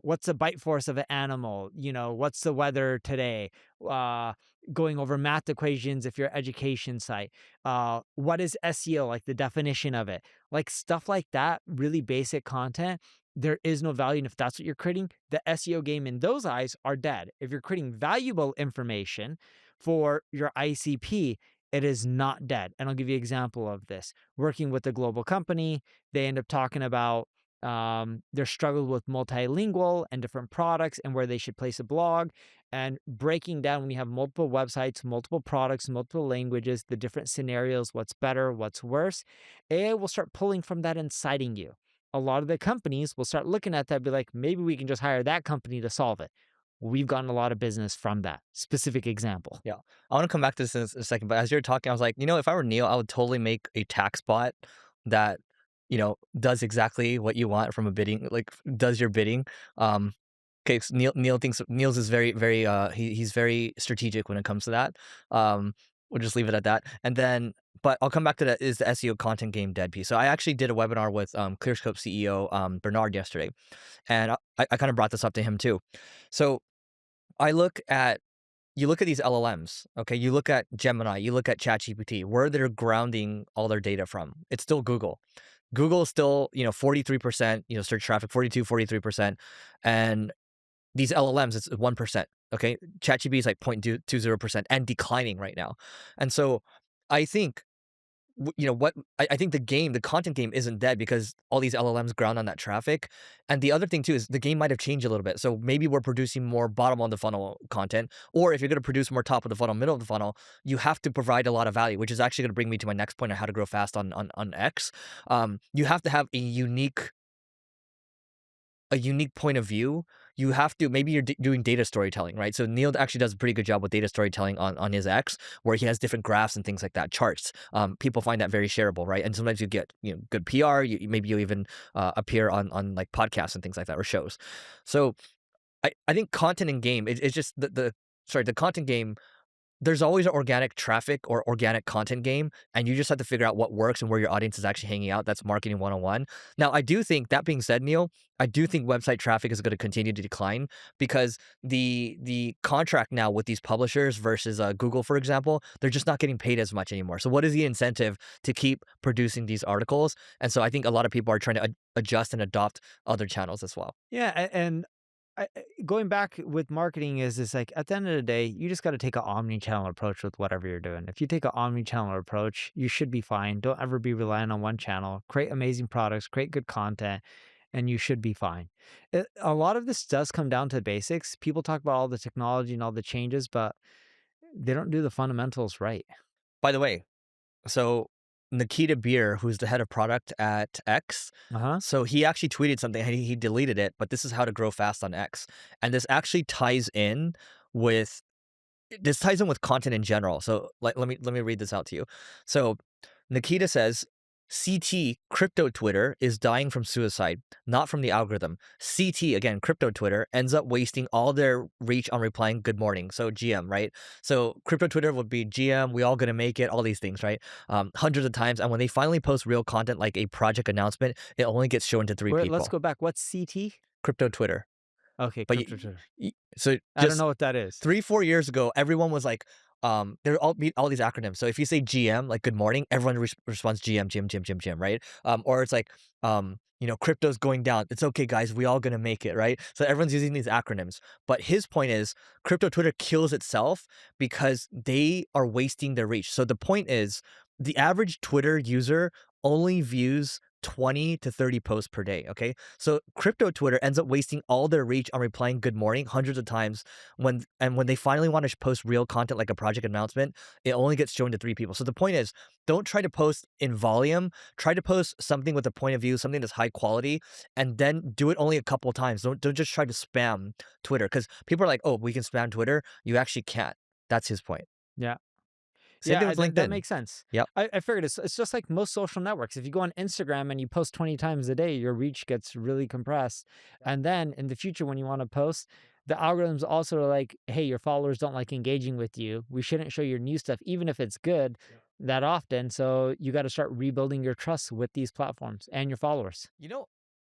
What's the bite force of an animal? What's the weather today? Going over math equations if you're an education site. What is SEO? Like the definition of it. Like stuff like that, really basic content. There is no value. And if that's what you're creating, the SEO game in those eyes are dead. If you're creating valuable information for your ICP, it is not dead. And I'll give you an example of this. Working with a global company, they end up talking about their struggle with multilingual and different products and where they should place a blog, and breaking down when you have multiple websites, multiple products, multiple languages, the different scenarios, what's better, what's worse. AI will start pulling from that and citing you. A lot of the companies will start looking at that and be like, maybe we can just hire that company to solve it. We've gotten a lot of business from that specific example. Yeah, I want to come back to this in a second. But as you're talking, I was like, if I were Neil, I would totally make a tax bot that does exactly what you want from a bidding, like does your bidding. Okay, so Neil thinks Neil's is very, very he's very strategic when it comes to that. We'll just leave it at that. And then, but I'll come back to that. Is the SEO content game dead piece? So I actually did a webinar with ClearScope CEO Bernard yesterday, and I kind of brought this up to him too. So you look at these LLMs, okay? You look at Gemini, you look at ChatGPT, where they're grounding all their data from. It's still Google. Google is still, 43%, search traffic, 43%. And these LLMs, it's 1%, okay? ChatGPT is like 0.20% and declining right now. And so I think, I think the content game isn't dead because all these LLMs ground on that traffic. And the other thing too is the game might have changed a little bit. So maybe we're producing more bottom of the funnel content, or if you're going to produce more top of the funnel, middle of the funnel, you have to provide a lot of value, which is actually going to bring me to my next point on how to grow fast on X. You have to have a unique a unique point of view, you have to maybe you're doing data storytelling, right? So Neil actually does a pretty good job with data storytelling on his X, where he has different graphs and things like that, charts. People find that very shareable, right? And sometimes you get good PR. Maybe you even appear on like podcasts and things like that or shows. So I think content in game it's just the content game. There's always an organic traffic or organic content game, and you just have to figure out what works and where your audience is actually hanging out. That's marketing 101. Now, I do think that being said, Neil, I do think website traffic is going to continue to decline because the contract now with these publishers versus Google, for example, they're just not getting paid as much anymore. So what is the incentive to keep producing these articles? And so I think a lot of people are trying to adjust and adopt other channels as well. Yeah, and going back with marketing is like at the end of the day, you just got to take an omni-channel approach with whatever you're doing. If you take an omni-channel approach, you should be fine. Don't ever be reliant on one channel. Create amazing products, create good content, and you should be fine. A lot of this does come down to basics. People talk about all the technology and all the changes, but they don't do the fundamentals right. By the way, so Nikita Beer, who's the head of product at X, Uh-huh. so he actually tweeted something. He deleted it, but this is how to grow fast on X, and this actually ties in with content in general. So like, let me read this out to you. So Nikita says, CT, crypto Twitter, is dying from suicide, not from the algorithm. CT, again, crypto Twitter, ends up wasting all their reach on replying good morning. So GM, right? So crypto Twitter would be GM, we all gonna make it, all these things, right? Hundreds of times. And when they finally post real content like a project announcement, it only gets shown to three Wait, people. let's go back. What's CT? Crypto Twitter. Okay, But crypto Twitter. so I don't just know what that is. 3-4 years ago, everyone was like, they're all these acronyms. So if you say GM, like good morning, everyone responds GM, right? Or it's like, crypto's going down. It's okay, guys, we all gonna make it, right? So everyone's using these acronyms. But his point is, crypto Twitter kills itself because they are wasting their reach. So the point is, the average Twitter user only views 20 to 30 posts per day, okay? So crypto Twitter ends up wasting all their reach on replying good morning hundreds of times when they finally want to post real content like a project announcement, it only gets shown to 3 people. So the point is, don't try to post in volume, try to post something with a point of view, something that's high quality, and then do it only a couple of times. Don't just try to spam Twitter cuz people are like, "Oh, we can spam Twitter." You actually can't. That's his point. Yeah. Same thing Yeah, with that LinkedIn. makes sense. Yep. I figured it's just like most social networks. If you go on Instagram and you post 20 times a day, your reach gets really compressed. And then in the future, when you want to post, the algorithms also are like, hey, your followers don't like engaging with you. We shouldn't show your new stuff, even if it's good, that often. So you got to start rebuilding your trust with these platforms and your followers.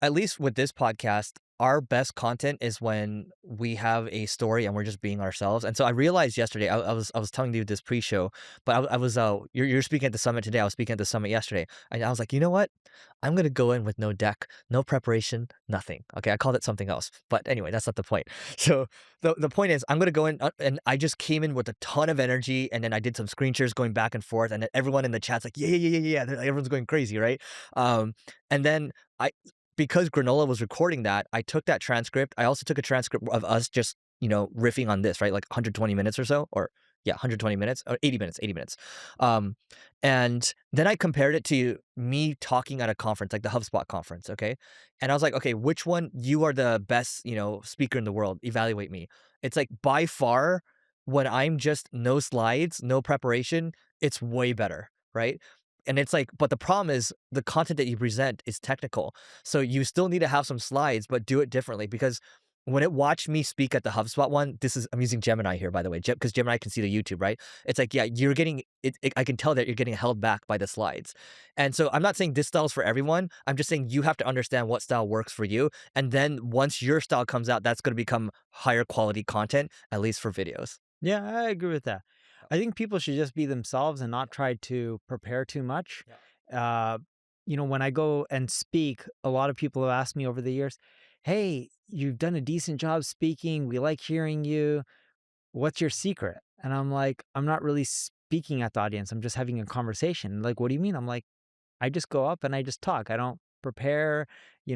At least with this podcast, our best content is when we have a story and we're just being ourselves. And so I realized yesterday, I was telling you this pre-show, but I was you're speaking at the summit today. I was speaking at the summit yesterday, and I was like, you know what? I'm gonna go in with no deck, no preparation, nothing. Okay, I called it something else, but anyway, that's not the point. So the point is, I'm gonna go in, and I just came in with a ton of energy, and then I did some screen shares going back and forth, and then everyone in the chat's like, yeah. Everyone's going crazy, right? And then I because Granola was recording that, I took that transcript. I also took a transcript of us just, riffing on this, right? Like 120 minutes or so, or yeah, 120 minutes or 80 minutes. Um, and then I compared it to me talking at a conference, like the HubSpot conference. Okay. And I was like, okay, which one, you are the best, speaker in the world. Evaluate me. It's like by far when I'm just no slides, no preparation, it's way better. Right. And it's like, but the problem is the content that you present is technical. So you still need to have some slides, but do it differently because when it watched me speak at the HubSpot one, I'm using Gemini here, by the way, because Gemini can see the YouTube, right? It's like, yeah, you're getting it. I can tell that you're getting held back by the slides. And so I'm not saying this style is for everyone. I'm just saying you have to understand what style works for you. And then once your style comes out, that's going to become higher quality content, at least for videos. Yeah, I agree with that. I think people should just be themselves and not try to prepare too much. Uh, when I go and speak, a lot of people have asked me over the years, hey, you've done a decent job speaking. We like hearing you. What's your secret? And I'm like, I'm not really speaking at the audience. I'm just having a conversation. Like, what do you mean? I'm like, I just go up and I just talk. I don't prepare.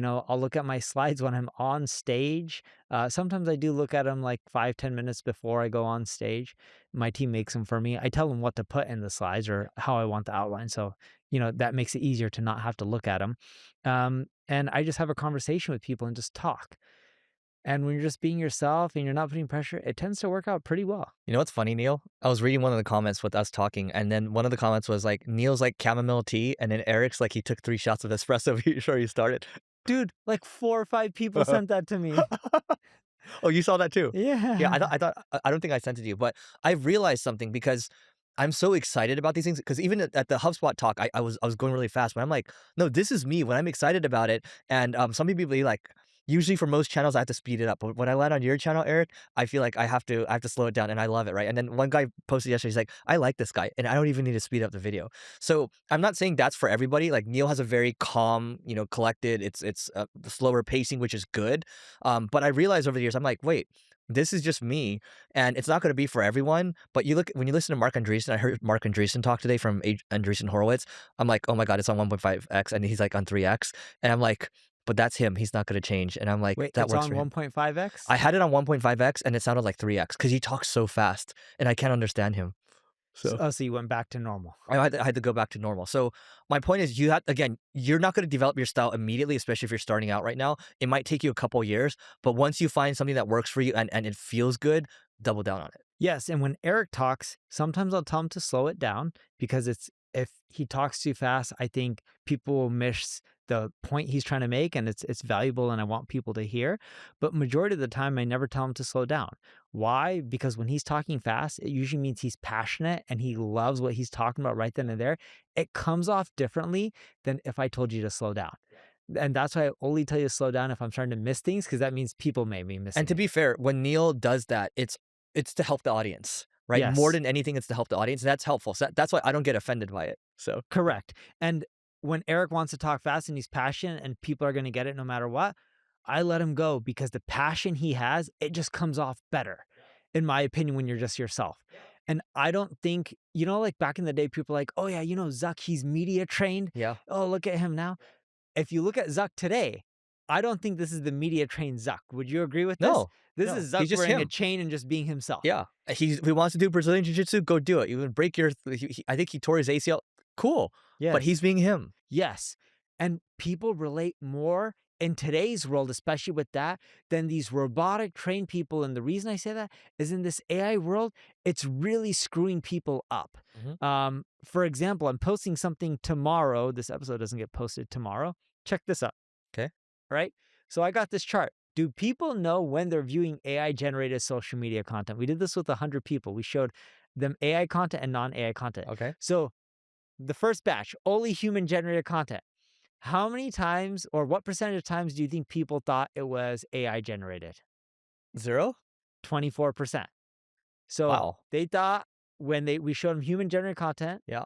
I'll look at my slides when I'm on stage. Sometimes I do look at them like 5-10 minutes before I go on stage. My team makes them for me. I tell them what to put in the slides or how I want the outline. So, that makes it easier to not have to look at them. and I just have a conversation with people and just talk. And when you're just being yourself and you're not putting pressure, it tends to work out pretty well. You know what's funny, Neil? I was reading one of the comments with us talking, and then one of the comments was like, Neil's like chamomile tea, and then Eric's like he took 3 shots of espresso before he started. Dude, like 4 or 5 people sent that to me. Oh, you saw that too? Yeah, Yeah. I don't think I sent it to you, but I realized something because I'm so excited about these things. Because even at the HubSpot talk, I was going really fast, but I'm like, no, this is me when I'm excited about it. And some people be like, usually for most channels, I have to speed it up. But when I land on your channel, Eric, I feel like I have to slow it down, and I love it, right? And then one guy posted yesterday, he's like, I like this guy, and I don't even need to speed up the video. So I'm not saying that's for everybody. Like Neil has a very calm, collected. It's slower pacing, which is good. But I realized over the years, I'm like, wait, this is just me, and it's not going to be for everyone. But you look when you listen to Mark Andreessen. I heard Mark Andreessen talk today from Andreessen Horowitz. I'm like, oh my god, it's on 1.5x, and he's like on 3x, and I'm like, but that's him. He's not going to change, and I'm like, Wait, that it's works on for him. 1.5x? I had it on 1.5x, and it sounded like 3x because he talks so fast, and I can't understand him. So Oh, so you went back to normal. I had to go back to normal. So my point is, you're not going to develop your style immediately, especially if you're starting out right now. It might take you a couple years, but once you find something that works for you and it feels good, double down on it. Yes, and when Eric talks, sometimes I'll tell him to slow it down because if he talks too fast, I think people will miss the point he's trying to make, and it's valuable and I want people to hear. But majority of the time I never tell him to slow down. Why? Because when he's talking fast, it usually means he's passionate and he loves what he's talking about right then and there. It comes off differently than if I told you to slow down. And that's why I only tell you to slow down if I'm starting to miss things, because that means people may be missing And to it. be fair, when Neil does that, it's to help the audience, right? More Yes. than anything, it's to help the audience. And that's helpful. So that's why I don't get offended by it. So Correct. And when Eric wants to talk fast and he's passionate and people are going to get it no matter what, I let him go because the passion he has, it just comes off better, in my opinion, when you're just yourself. And I don't think, like back in the day, people are like, oh yeah, Zuck, he's media trained. yeah, Oh, look at him now. If you look at Zuck today, I don't think this is the media trained Zuck. Would you agree with this? no, This no, is he's Zuck just wearing a him. chain and just being himself. Yeah, he wants to do Brazilian Jiu-Jitsu, go do it. You can break your, I think he tore his ACL. Cool, but Yes. he's being him. Yes. And people relate more in today's world, especially with that, than these robotic trained people. And the reason I say that is in this AI world, it's really screwing people up. Mhm. For example, I'm posting something tomorrow. This episode doesn't get posted tomorrow. Check this out. Okay. Right? So I got this chart. Do people know when they're viewing AI generated social media content? We did this with 100 people. We showed them AI content and non AI content. Okay. So the first batch, only human generated content. How many times or what percentage of times do you think people thought it was AI generated? 0? 24%. So Wow. they thought when we showed them human generated content, Yeah.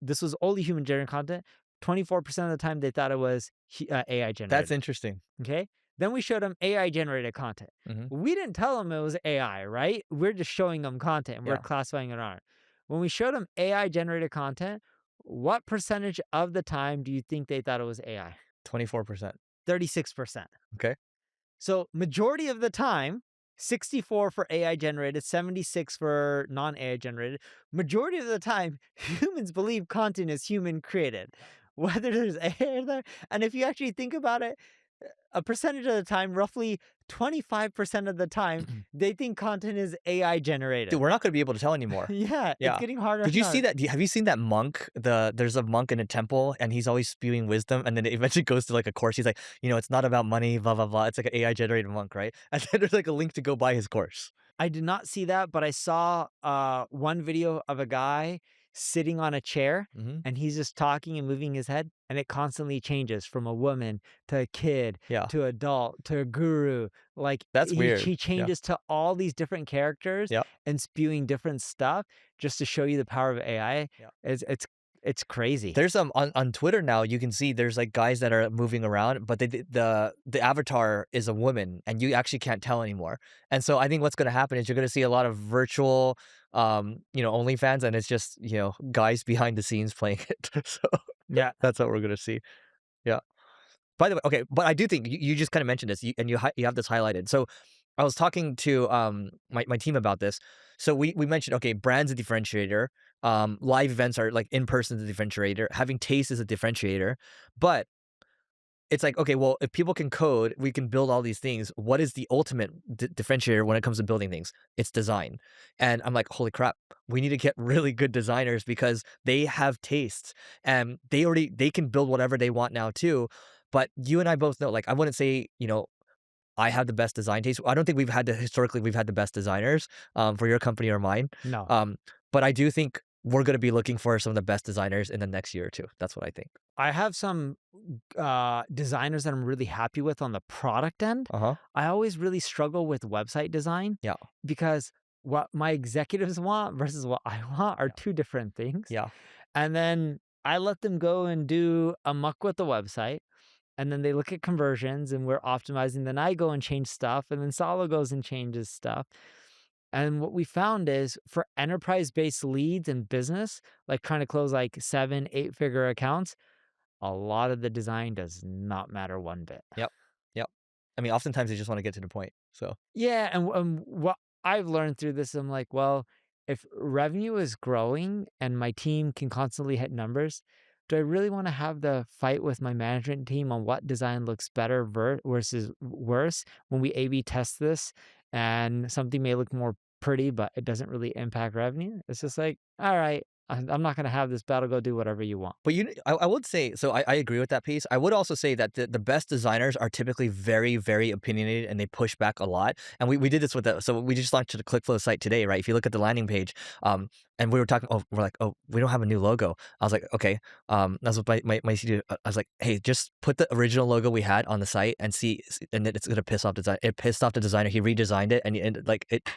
this was only human generated content. 24% of the time they thought it was AI generated. That's interesting. Okay. Then we showed them AI generated content. Mhm. We didn't tell them it was AI, right? We're just showing them content and we're Yeah. classifying it on. When we showed them AI generated content, what percentage of the time do you think they thought it was AI? 24%. 36%. Okay. So majority of the time, 64 for AI generated, 76 for non-AI generated. Majority of the time, humans believe content is human created, whether there's AI there. And if you actually think about it, a percentage of the time, roughly 25% of the time, they think content is AI generated. Dude, we're not gonna be able to tell anymore. Yeah, it's Yeah. getting harder. Did you and see harder. that? Have you seen that monk? There's a monk in a temple, and he's always spewing wisdom, and then it eventually goes to like a course. He's like, it's not about money, blah blah blah. It's like an AI generated monk, right? And then there's like a link to go buy his course. I did not see that, but I saw one video of a guy sitting on a chair Hmm. and he's just talking and moving his head, and it constantly changes from a woman to a kid Yeah, to adult to a guru. Like that's he weird. he Yeah, changes to all these different characters yeah, and spewing different stuff just to show you the power of AI. yeah. It's crazy. There's on Twitter now. You can see there's like guys that are moving around, but the avatar is a woman, and you actually can't tell anymore. And so I think what's going to happen is you're going to see a lot of virtual, OnlyFans, and it's just guys behind the scenes playing it. So Yeah. that's what we're going to see. Yeah. By the way, okay, but I do think you just kind of mentioned this, and you have this highlighted. So I was talking to my team about this. So we mentioned, okay, brand's a differentiator. Live events are like in person is a differentiator. Having taste is a differentiator. But it's like, okay, well, if people can code, we can build all these things. What is the ultimate differentiator when it comes to building things? It's design. And I'm like, holy crap, we need to get really good designers because they have tastes and they can build whatever they want now too. But you and I both know, like, I wouldn't say, I have the best design taste. I don't think historically we've had the best designers for your company or mine. No. Um, but I do think we're going to be looking for some of the best designers in the next year or two. That's what I think. I have some designers that I'm really happy with on the product end. Uh-huh. I always really struggle with website design Yeah. because what my executives want versus what I want are Yeah. two different things. Yeah. And then I let them go and do a muck with the website. And then they look at conversions and we're optimizing. Then I go and change stuff. And then Salo goes and changes stuff. And what we found is for enterprise-based leads and business, like trying to close like 7, 8-figure accounts, a lot of the design does not matter one bit. Yep. Yep. I mean, oftentimes they just want to get to the point. So Yeah, and what I've learned through this, I'm like, well, if revenue is growing and my team can constantly hit numbers, do I really want to have the fight with my management team on what design looks better versus worse when we A/B test this and something may look more pretty, but it doesn't really impact revenue? It's just like, all right, I'm not going to have this battle. Go do whatever you want. but I would say, so I agree with that piece. I would also say that the best designers are typically very, very opinionated and they push back a lot. And we did this so we just launched the ClickFlow site today, right? If you look at the landing page, and we were talking, we're like, oh, we don't have a new logo. I was like, okay. That's what my CTO, I was like, hey, just put the original logo we had on the site and see, and it's going to piss off design. It pissed off the designer. He redesigned it and like it,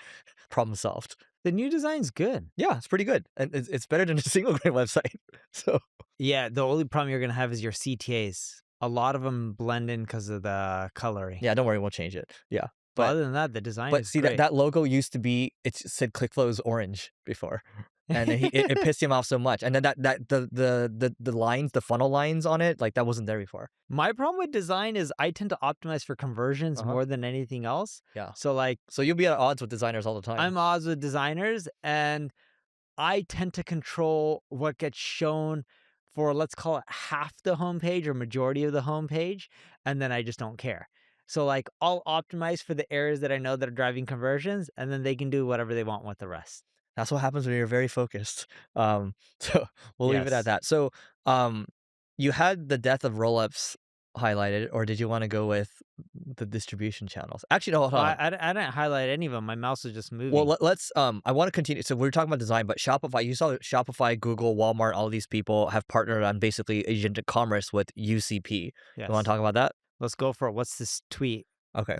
problem solved. The new design's good. Yeah, it's pretty good. And it's better than a single grain website. So. Yeah, the only problem you're gonna have is your CTAs. A lot of them blend in because of the coloring. Yeah, don't worry, we'll change it. Yeah. But But other than that, the design but is see great. that logo used to be it said ClickFlow's orange before. And then it pissed him off so much. And then the lines, the funnel lines on it, like that wasn't there before. My problem with design is I tend to optimize for conversions Uh-huh. more than anything else. Yeah. So like So you'll be at odds with designers all the time. I'm odds with designers and I tend to control what gets shown for, let's call it half the homepage or majority of the homepage, and then I just don't care. So like I'll optimize for the areas that I know that are driving conversions, and then they can do whatever they want with the rest. That's what happens when you're very focused. So we'll leave it at Yes. that. So you had the death of rollups highlighted, or did you want to go with the distribution channels? Actually, no, hold Well, on. I didn't highlight any of them. My mouse was just moving. Well, let's. I want to continue. So we're talking about design, but Shopify. You saw that Shopify, Google, Walmart. All these people have partnered on basically agentic commerce with UCP. Yes. You want to talk about that? Let's go for it. What's this tweet? Okay,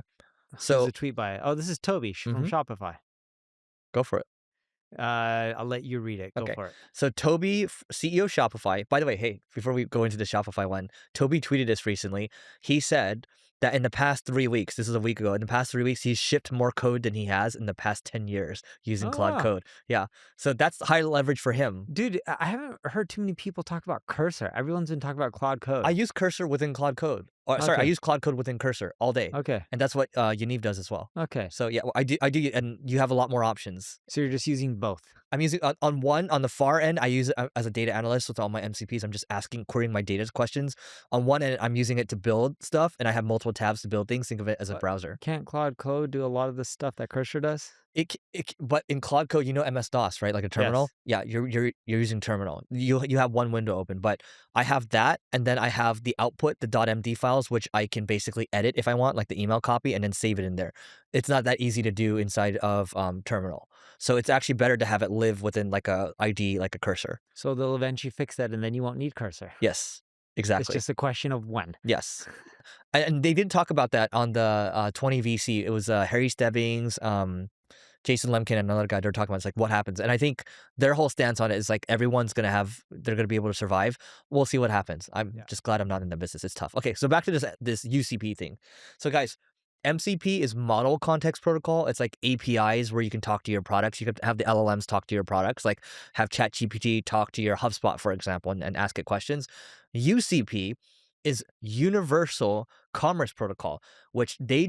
Who's so the tweet by? Oh, this is Toby from Shopify. go for it. I'll let you read it. Go Okay. for it. So Toby, CEO Shopify. By the way, hey, before we go into the Shopify one, Toby tweeted this recently. He said that in the past 3 weeks, this is a week ago, in the past 3 weeks, he's shipped more code than he has in the past 10 years using Claude Ah. Code. Yeah. So that's high leverage for him. Dude, I haven't heard too many people talk about Cursor. Everyone's been talking about Claude Code. I use Cursor within Claude Code. Sorry, I Okay. use Claude Code within Cursor all day. Okay. And that's what Yaniv does as well. Okay. So yeah, I do, and you have a lot more options. So you're just using both. I'm using on the far end, I use it as a data analyst with all my MCPs. I'm just querying my data questions. On one end, I'm using it to build stuff, and I have multiple tabs to build things. Think of it as a browser. Can't Claude Code do a lot of the stuff that Cursor does? But in Claude Code, MS-DOS, right? Like a terminal. Yes. Yeah, you're using terminal. You have one window open, but I have that, and then I have the output, the .md files, which I can basically edit if I want, like the email copy, and then save it in there. It's not that easy to do inside of terminal, so it's actually better to have it live within like a ID, like a cursor. So they'll eventually fix that, and then you won't need Cursor. Yes, It's exactly. just a question of when. Yes. And they did talk about that on the 20 VC. It was Harry Stebbings, Jason Lemkin, and another guy. They're talking about it's like what happens, and I think their whole stance on it is like they're going to be able to survive. We'll see what happens. I'm just glad I'm not in the business. It's tough. Okay, so back to this UCP thing. So guys, MCP is Model Context Protocol. It's like APIs where you can talk to your products. You can have the LLMs talk to your products, like have ChatGPT talk to your HubSpot, for example, and ask it questions. UCP is Universal Commerce Protocol, which they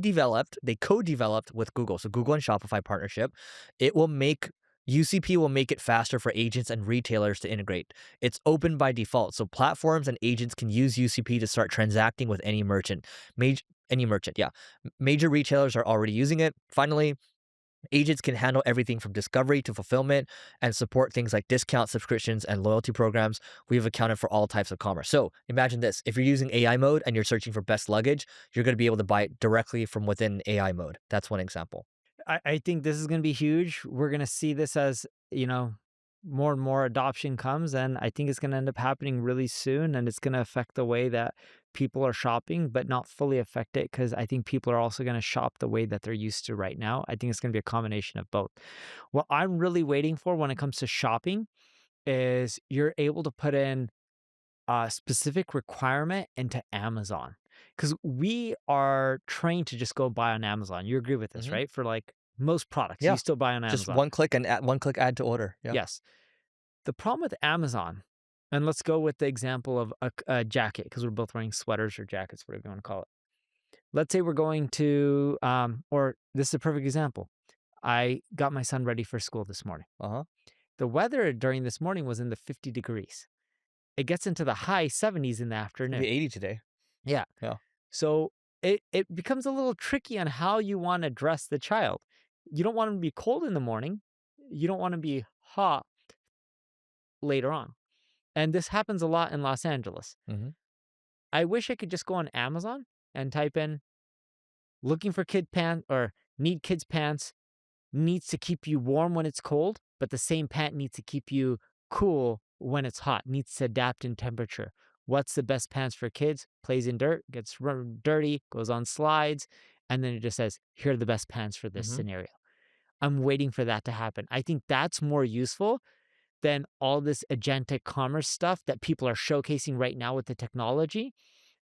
co-developed with Google. So Google and Shopify partnership. It will make UCP will make it faster for agents and retailers to integrate. It's open by default, so platforms and agents can use UCP to start transacting with any merchant. Any merchant, yeah. Major retailers are already using it. Finally, agents can handle everything from discovery to fulfillment and support things like discount subscriptions and loyalty programs. We've accounted for all types of commerce. So imagine this. If you're using AI mode and you're searching for best luggage, you're going to be able to buy it directly from within AI mode. That's one example. I think this is going to be huge. We're going to see this as, more and more adoption comes. And I think it's going to end up happening really soon. And it's going to affect the way that people are shopping, but not fully affect it because I think people are also going to shop the way that they're used to right now. I think it's going to be a combination of both. What I'm really waiting for when it comes to shopping is you're able to put in a specific requirement into Amazon. Because we are trained to just go buy on Amazon. You agree with this, Hmm. right? For like most products, you Yeah. still buy on Just Amazon. one click and one click add to order. Yeah. Yes. The problem with Amazon, and let's go with the example of a jacket, because we're both wearing sweaters or jackets, whatever you want to call it. Let's say we're going to, or this is a perfect example. I got my son ready for school this morning. Uh-huh. The weather during this morning was in the 50 degrees. It gets into the high 70s in the It's gonna be afternoon. 80 today. Yeah. Yeah. So it becomes a little tricky on how you want to dress the child. You don't want him to be cold in the morning. You don't want him to be hot later on. And this happens a lot in Los Angeles. Hmm. I wish I could just go on Amazon and type in looking for kid pants or need kids pants needs to keep you warm when it's cold, but the same pant needs to keep you cool when it's hot, needs to adapt in temperature. What's the best pants for kids? Plays in dirt, gets dirty, goes on slides, and then it just says, here are the best pants for this Hmm. scenario. I'm waiting for that to happen. I think that's more useful than all this agentic commerce stuff that people are showcasing right now with the technology,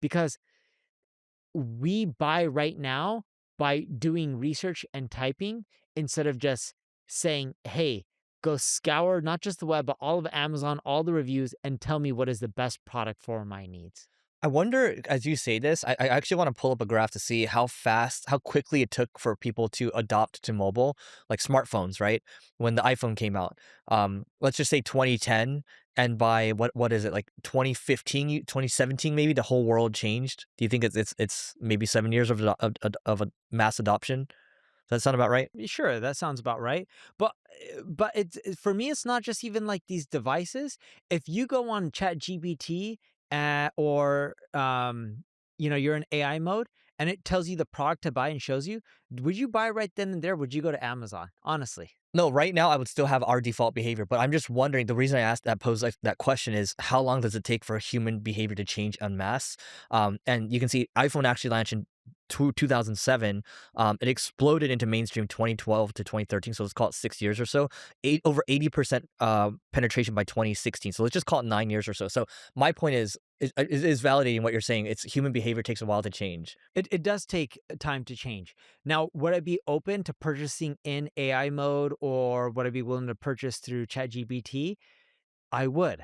because we buy right now by doing research and typing instead of just saying, hey, go scour not just the web, but all of Amazon, all the reviews, and tell me what is the best product for my needs. I wonder, as you say this, I actually want to pull up a graph to see how quickly it took for people to adopt to mobile, like smartphones, right? When the iPhone came out, let's just say 2010, and by what is it, like 2015, 2017, maybe the whole world changed. Do you think it's maybe 7 years of a mass adoption? Does that sound about right? Sure, that sounds about right. But for me, it's not just even like these devices. If you go on ChatGPT or you're in AI mode and it tells you the product to buy and shows you, would you buy right then and there? Would you go to Amazon? Honestly. No, right now I would still have our default behavior, but I'm just wondering. The reason I asked that pose like that question is how long does it take for human behavior to change en masse? And you can see iPhone actually launched in 2007. It exploded into mainstream 2012 to 2013, so let's call it 6 years or so. Over 80% penetration by 2016. So let's just call it 9 years or so. So my point is validating what you're saying. It's human behavior takes a while to change. It does take time to change. Now, would I be open to purchasing in AI mode or would I be willing to purchase through ChatGPT? I would.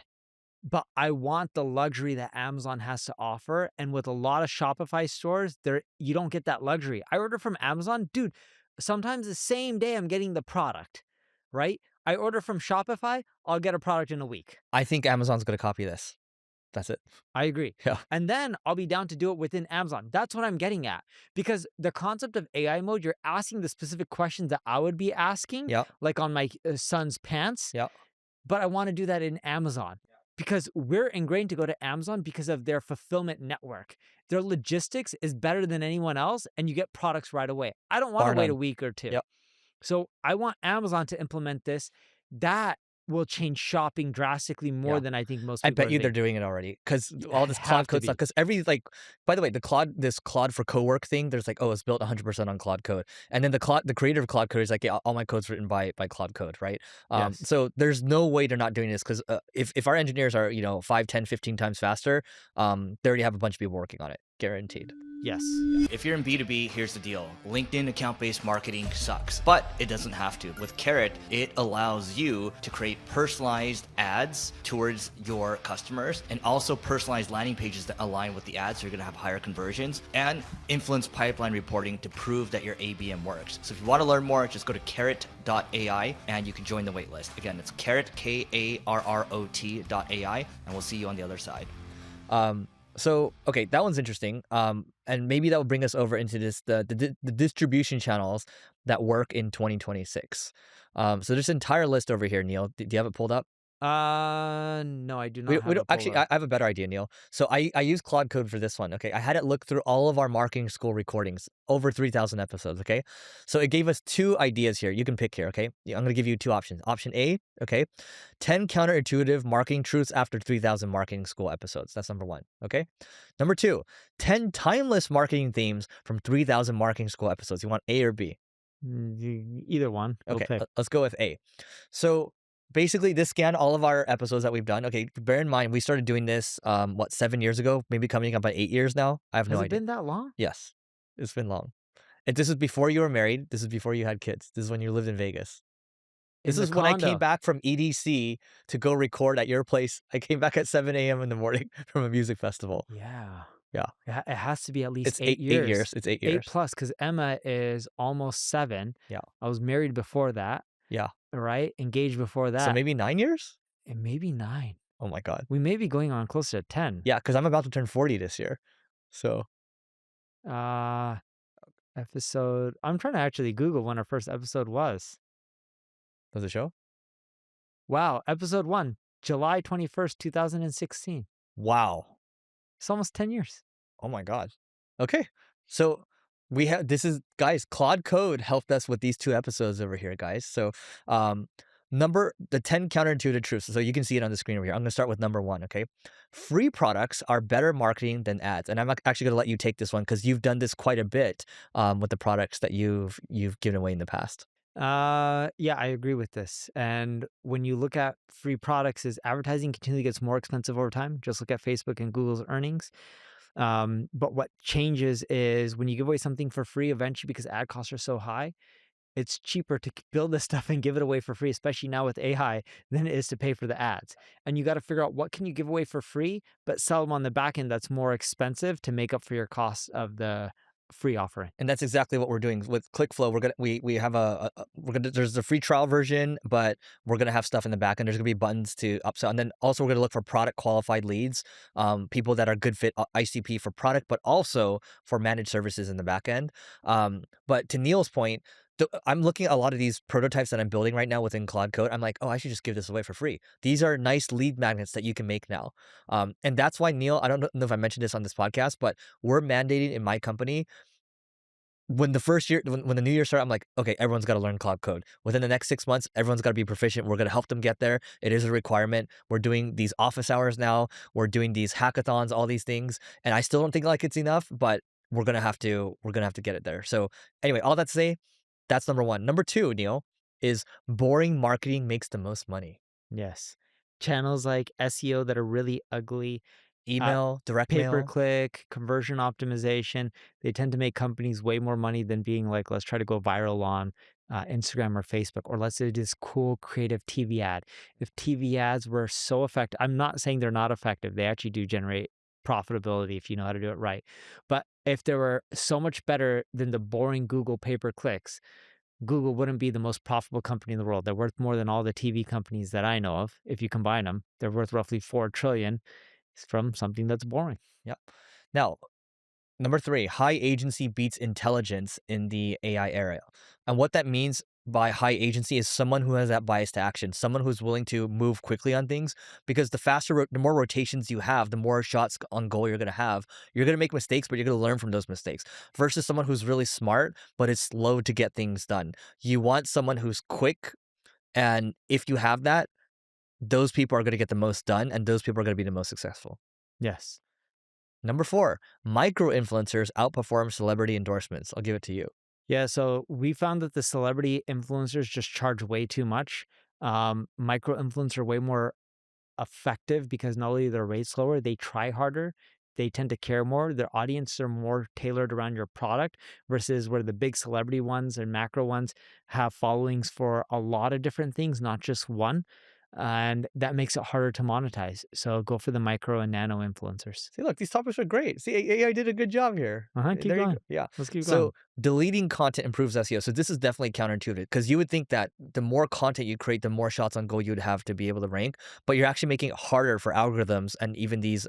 But I want the luxury that Amazon has to offer, and with a lot of Shopify stores, there you don't get that luxury. I order from Amazon, dude, sometimes the same day I'm getting the product, right? I order from Shopify, I'll get a product in a week. I think Amazon's going to copy this. That's it. I agree. Yeah. And then I'll be down to do it within Amazon. That's what I'm getting at. Because the concept of AI mode, you're asking the specific questions that I would be asking, Yeah. like on my son's pants, Yeah. but I want to do that in Amazon because we're ingrained to go to Amazon because of their fulfillment network. Their logistics is better than anyone else, and you get products right away. I don't want Bar to wait a none. week or two. Yep. So I want Amazon to implement this. That will change shopping drastically more Yeah. than I think most I people bet are you they're thinking. doing it already because all this Have Claude to Code stuff. be. Because by the way, this Claude for co-work thing, there's like, oh, it's built 100% on Claude Code, and then the creator of Claude Code is like, yeah, all my code's written by Claude Code, right? Yes. So there's no way they're not doing this because if our engineers are 5, 10, 15 times faster, they already have a bunch of people working on it, guaranteed. Yes. If you're in B2B, here's the deal. LinkedIn account-based marketing sucks, but it doesn't have to. With Carrot, it allows you to create personalized ads towards your customers and also personalized landing pages that align with the ads, so you're gonna have higher conversions, and influence pipeline reporting to prove that your ABM works. So if you wanna learn more, just go to carrot.ai and you can join the waitlist. Again, it's carrot, Karrot.ai, and we'll see you on the other side. So okay, that one's interesting. And maybe that will bring us over into the distribution channels that work in 2026. So there's an entire list over here, Neil. Do you have it pulled up? No, I do We not have don't it pulled actually. up. I have a better idea, Neil. So I use Claude Code for this one. Okay, I had it look through all of our marketing school recordings, over 3,000 episodes. Okay, so it gave us two ideas here. You can pick here. Okay, I'm gonna give you two options. Option A, okay, 10 counterintuitive marketing truths after 3,000 marketing school episodes. That's number one. Okay, number two, 10 timeless marketing themes from 3,000 marketing school episodes. You want A or B? Either one. You'll Okay, pick. let's go with A. So basically, this scanned all of our episodes that we've done. Okay, bear in mind, we started doing this, 7 years ago? Maybe coming up on 8 years now? I have no Has it idea. been that long? Yes, it's been long. And this is before you were married. This is before you had kids. This is when you lived in Vegas. This In the is when I came condo. back from EDC to go record at your place. I came back at 7 a.m. in the morning from a music festival. Yeah. Yeah, It has to be at least it's 8 8 years. years. It's 8 8 years. plus, because Emma is almost 7. Yeah, I was married before that, yeah. right? Engaged before So that. maybe 9 years? And maybe 9. Oh my God. We may be going on closer to 10. Yeah, because I'm about to turn 40 this year. So Episode. I'm trying to actually Google when our first episode was. does it show? Wow, episode 1, July 21st, 2016. Wow. It's almost 10 years. Oh my God. Okay. So we have guys, Claude Code helped us with these two episodes over here, guys. So the 10 counterintuitive truths. So you can see it on the screen over here. I'm gonna start with number 1, okay? Free products are better marketing than ads. And I'm actually gonna let you take this one because you've done this quite a bit with the products that you've given away in the past. Yeah, I agree with this. And when you look at free products, as advertising continually gets more expensive over time, just look at Facebook and Google's earnings. But what changes is when you give away something for free, eventually, because ad costs are so high, it's cheaper to build this stuff and give it away for free, especially now with AI, than it is to pay for the ads. And you got to figure out what can you give away for free, but sell them on the back end that's more expensive to make up for your costs of the free offering. And that's exactly what we're doing with ClickFlow. We have there's a free trial version, but we're gonna have stuff in the back end. There's gonna be buttons to upsell, and then also we're gonna look for product qualified leads, people that are good fit ICP for product, but also for managed services in the back end. But to Neil's point, I'm looking at a lot of these prototypes that I'm building right now within Claude Code. I'm like, oh, I should just give this away for free. These are nice lead magnets that you can make now. And that's why, Neil, I don't know if I mentioned this on this podcast, but we're mandating in my company when the new year started, I'm like, okay, everyone's got to learn Claude Code. Within the next 6 months, everyone's got to be proficient. We're going to help them get there. It is a requirement. We're doing these office hours now. We're doing these hackathons, all these things. And I still don't think like it's enough, but we're going to have to get it there. So anyway, all that to say, that's number 1. Number 2, Neil, is boring marketing makes the most money. Yes. Channels like SEO that are really ugly, Email, direct mail. pay-per-click, conversion optimization, they tend to make companies way more money than being like, let's try to go viral on Instagram or Facebook, or let's do this cool creative TV ad. If TV ads were so effective, I'm not saying they're not effective. They actually do generate profitability if you know how to do it right. But if they were so much better than the boring Google pay-per-clicks, Google wouldn't be the most profitable company in the world. They're worth more than all the TV companies that I know of. If you combine them, they're worth roughly 4 trillion from something that's boring. Yep. Now, number 3, high agency beats intelligence in the AI era. And what that means by high agency is someone who has that bias to action, someone who's willing to move quickly on things, because the more rotations you have, the more shots on goal you're going to have. You're going to make mistakes, but you're going to learn from those mistakes, versus someone who's really smart, but is slow to get things done. You want someone who's quick. And if you have that, those people are going to get the most done, and those people are going to be the most successful. Yes. Number 4, micro influencers outperform celebrity endorsements. I'll give it to you. Yeah, so we found that the celebrity influencers just charge way too much. Micro influencers are way more effective because not only their rates lower, they try harder they tend to care more. Their audience are more tailored around your product versus where the big celebrity ones and macro ones have followings for a lot of different things, not just one. And that makes it harder to monetize. So go for the micro and nano influencers. See, look, these topics are great. See, AI did a good job here. Keep There you go. going. Yeah. Let's keep So going. deleting content improves SEO. So this is definitely counterintuitive because you would think that the more content you create, the more shots on goal you'd have to be able to rank. But you're actually making it harder for algorithms and even these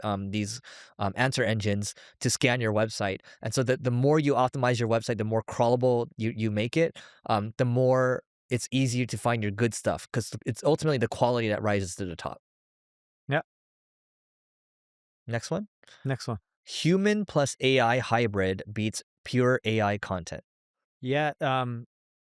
answer engines to scan your website. And so the more you optimize your website, the more crawlable you make it, the more it's easier to find your good stuff because it's ultimately the quality that rises to the top. Yeah. Next one. Next one. Human plus AI hybrid beats pure AI content. Yeah.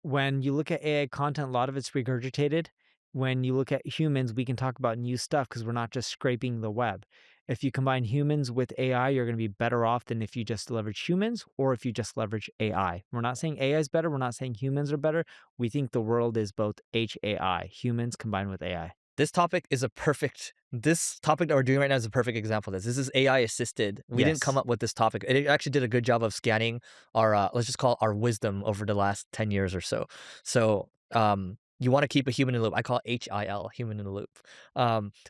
When you look at AI content, a lot of it's regurgitated. When you look at humans, we can talk about new stuff because we're not just scraping the web. If you combine humans with AI, you're going to be better off than if you just leverage humans or if you just leverage AI. We're not saying AI is better. We're not saying humans are better. We think the world is both HAI, humans combined with AI. This topic that we're doing right now is a perfect example of this. This is AI assisted. We didn't come Yes. up with this topic. It actually did a good job of scanning our, let's just call it our wisdom over the last 10 years or so. So, you want to keep a human in the loop. I call it HIL, human in the loop.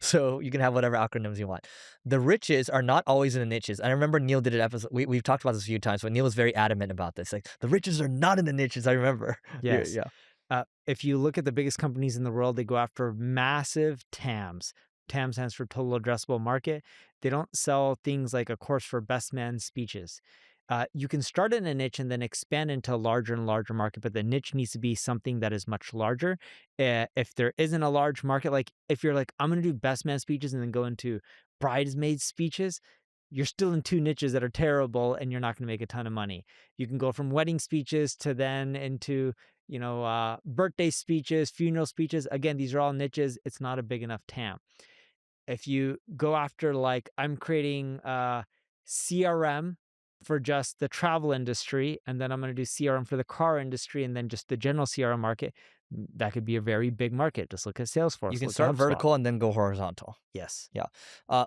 So you can have whatever acronyms you want. The riches are not always in the niches. I remember Neil did an episode. We've talked about this a few times, but Neil was very adamant about this. Like the riches are not in the niches. I remember. Yeah, Yes. yeah. If you look at the biggest companies in the world, they go after massive TAMs. TAM stands for total addressable market. They don't sell things like a course for best man speeches. You can start in a niche and then expand into a larger and larger market, but the niche needs to be something that is much larger. If there isn't a large market, like if you're like, I'm going to do best man speeches and then go into bridesmaid speeches, you're still in two niches that are terrible and you're not going to make a ton of money. You can go from wedding speeches to then into birthday speeches, funeral speeches. Again, these are all niches. It's not a big enough TAM. If you go after like I'm creating CRM for just the travel industry, and then I'm going to do CRM for the car industry, and then just the general CRM market, that could be a very big market. Just look at You Salesforce, can look at start HubSpot. vertical and then go horizontal. Yes. Yeah.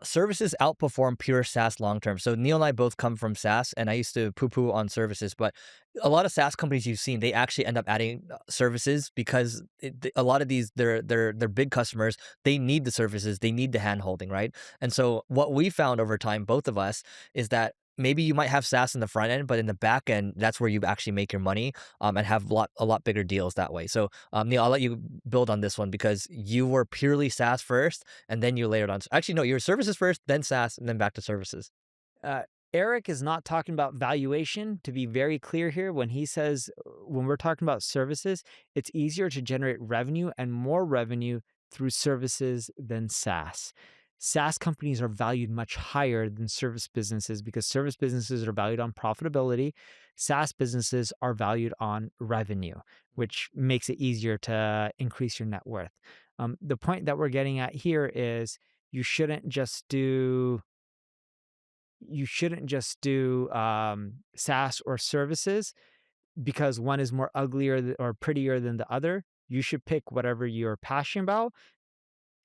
Services outperform pure SaaS long term. So Neil and I both come from SaaS, and I used to poo poo on services, but a lot of SaaS companies you've seen, they actually end up adding services because a lot of these, they're big customers. They need the services, they need the hand holding, right? And so what we found over time, both of us, is that maybe you might have SaaS in the front end, but in the back end, that's where you actually make your money, and have a lot bigger deals that way. So Neil, I'll let you build on this one because you were purely SaaS first and then you layered on. Actually, no, you were services first, then SaaS, and then back to services. Uh, Eric is not talking about valuation. To be very clear here, when he says, when we're talking about services, it's easier to generate revenue and more revenue through services than SaaS. SaaS companies are valued much higher than service businesses because service businesses are valued on profitability. SaaS businesses are valued on revenue, which makes it easier to increase your net worth. The point that we're getting at here is you shouldn't just do SaaS or services because one is more uglier or prettier than the other. You should pick whatever you're passionate about.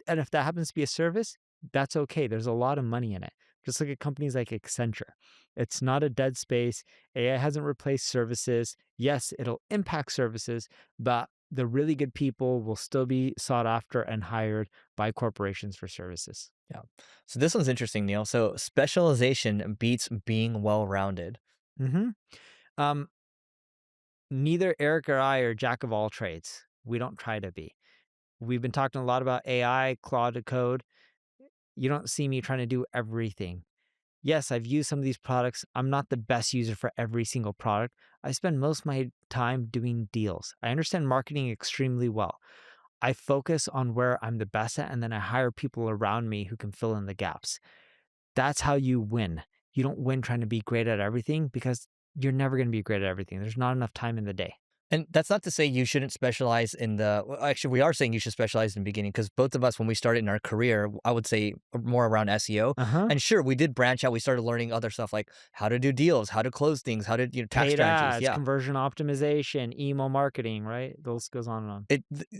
And if that happens to be a service, that's okay. There's a lot of money in it. Just look at companies like Accenture. It's not a dead space. AI hasn't replaced services. Yes, it'll impact services, but the really good people will still be sought after and hired by corporations for services. Yeah. So this one's interesting, Neil. So specialization beats being well rounded. hmm Um, Neither Eric or I are jack of all trades. We don't try to be. We've been talking a lot about AI, Claude Code. You don't see me trying to do everything. Yes, I've used some of these products. I'm not the best user for every single product. I spend most of my time doing deals. I understand marketing extremely well. I focus on where I'm the best at, and then I hire people around me who can fill in the gaps. That's how you win. You don't win trying to be great at everything because you're never going to be great at everything. There's not enough time in the day. And that's not to say you shouldn't specialize in the well, actually, we are saying you should specialize in the beginning because both of us, when we started in our career, I would say more around SEO. Uh-huh. And sure, we did branch out. We started learning other stuff like how to do deals, how to close things, how to, tax Paid strategies. ads, Yeah. conversion optimization, email marketing, right? Those goes on and on.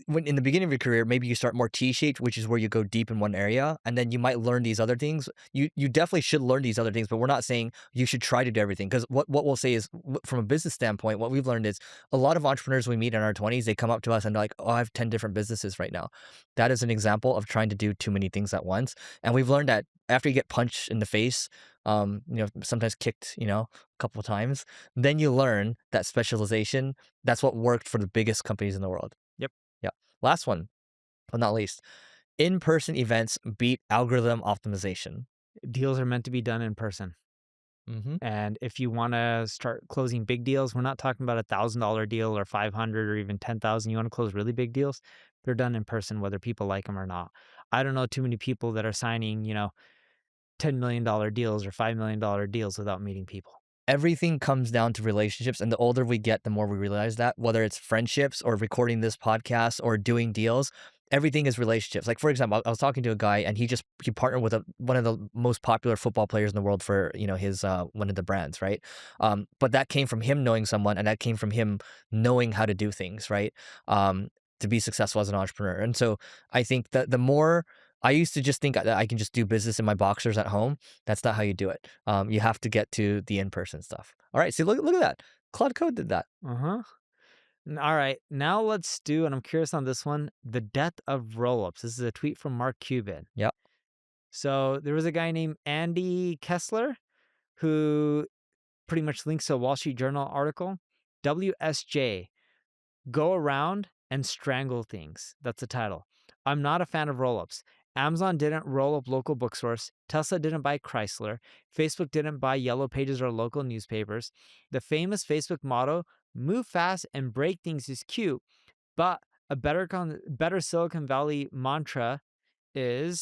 When in the beginning of your career, maybe you start more T-shaped, which is where you go deep in one area, and then you might learn these other things. You definitely should learn these other things, but we're not saying you should try to do everything. Because what we'll say is, from a business standpoint, what we've learned is a lot of entrepreneurs we meet in our 20s, they come up to us and they're like, "Oh, I have 10 different businesses right now." That is an example of trying to do too many things at once. And we've learned that after you get punched in the face, sometimes kicked, a couple of times, then you learn that specialization. That's what worked for the biggest companies in the world. Yep. Yeah. Last one, but not least, in-person events beat algorithm optimization. Deals are meant to be done in person. Mhm. And if you want to start closing big deals, we're not talking about $1,000 deal or 500 or even 10,000. You want to close really big deals, they're done in person, whether people like them or not. I don't know too many people that are signing, $10 million deals or $5 million deals without meeting people. Everything comes down to relationships, and the older we get, the more we realize that, whether it's friendships or recording this podcast or doing deals, everything is relationships. Like, for example, I was talking to a guy, and he partnered with one of the most popular football players in the world for, his, one of the brands, right? But that came from him knowing someone, and that came from him knowing how to do things, right? To be successful as an entrepreneur. And so I think that the more I used to just think that I can just do business in my boxers at home. That's not how you do it. You have to get to the in-person stuff. All right, see, look at that. Claude Code did that. Uh-huh. All right, now let's do, and I'm curious on this one, the death of rollups. This is a tweet from Mark Cuban. Yep. So there was a guy named Andy Kessler who pretty much links to a Wall Street Journal article. WSJ, go around and strangle things. That's the title. I'm not a fan of roll-ups. Amazon didn't roll up local bookstores. Tesla didn't buy Chrysler. Facebook didn't buy Yellow Pages or local newspapers. The famous Facebook motto, move fast and break things, is cute, but a better Silicon Valley mantra or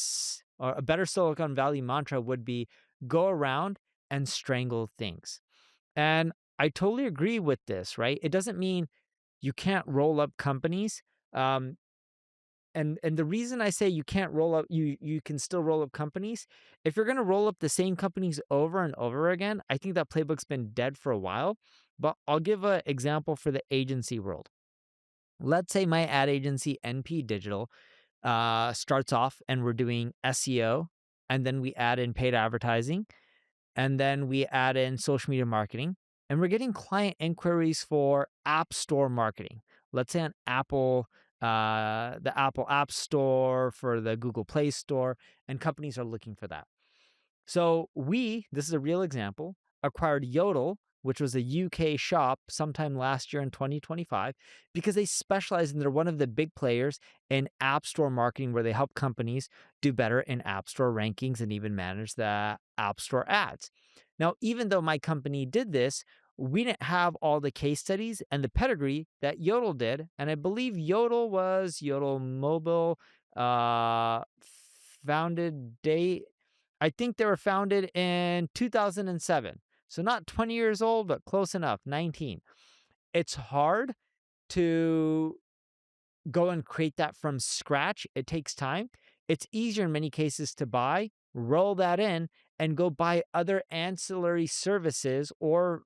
a better Silicon Valley mantra would be go around and strangle things. And I totally agree with this, right? It doesn't mean you can't roll up companies. And the reason I say you can't roll up, you can still roll up companies. If you're going to roll up the same companies over and over again, I think that playbook's been dead for a while. But I'll give an example for the agency world. Let's say my ad agency, NP Digital, starts off and we're doing SEO, and then we add in paid advertising, and then we add in social media marketing, and we're getting client inquiries for app store marketing. Let's say on Apple, the Apple App Store, for the Google Play Store, and companies are looking for that. So this is a real example, acquired Yodel, which was a UK shop sometime last year in 2025, because they specialize and they're one of the big players in app store marketing, where they help companies do better in app store rankings and even manage the app store ads. Now, even though my company did this, we didn't have all the case studies and the pedigree that Yodel did. And I believe Yodel was Yodel Mobile, founded date. I think they were founded in 2007. So not 20 years old, but close enough, 19. It's hard to go and create that from scratch. It takes time. It's easier in many cases to buy, roll that in, and go buy other ancillary services or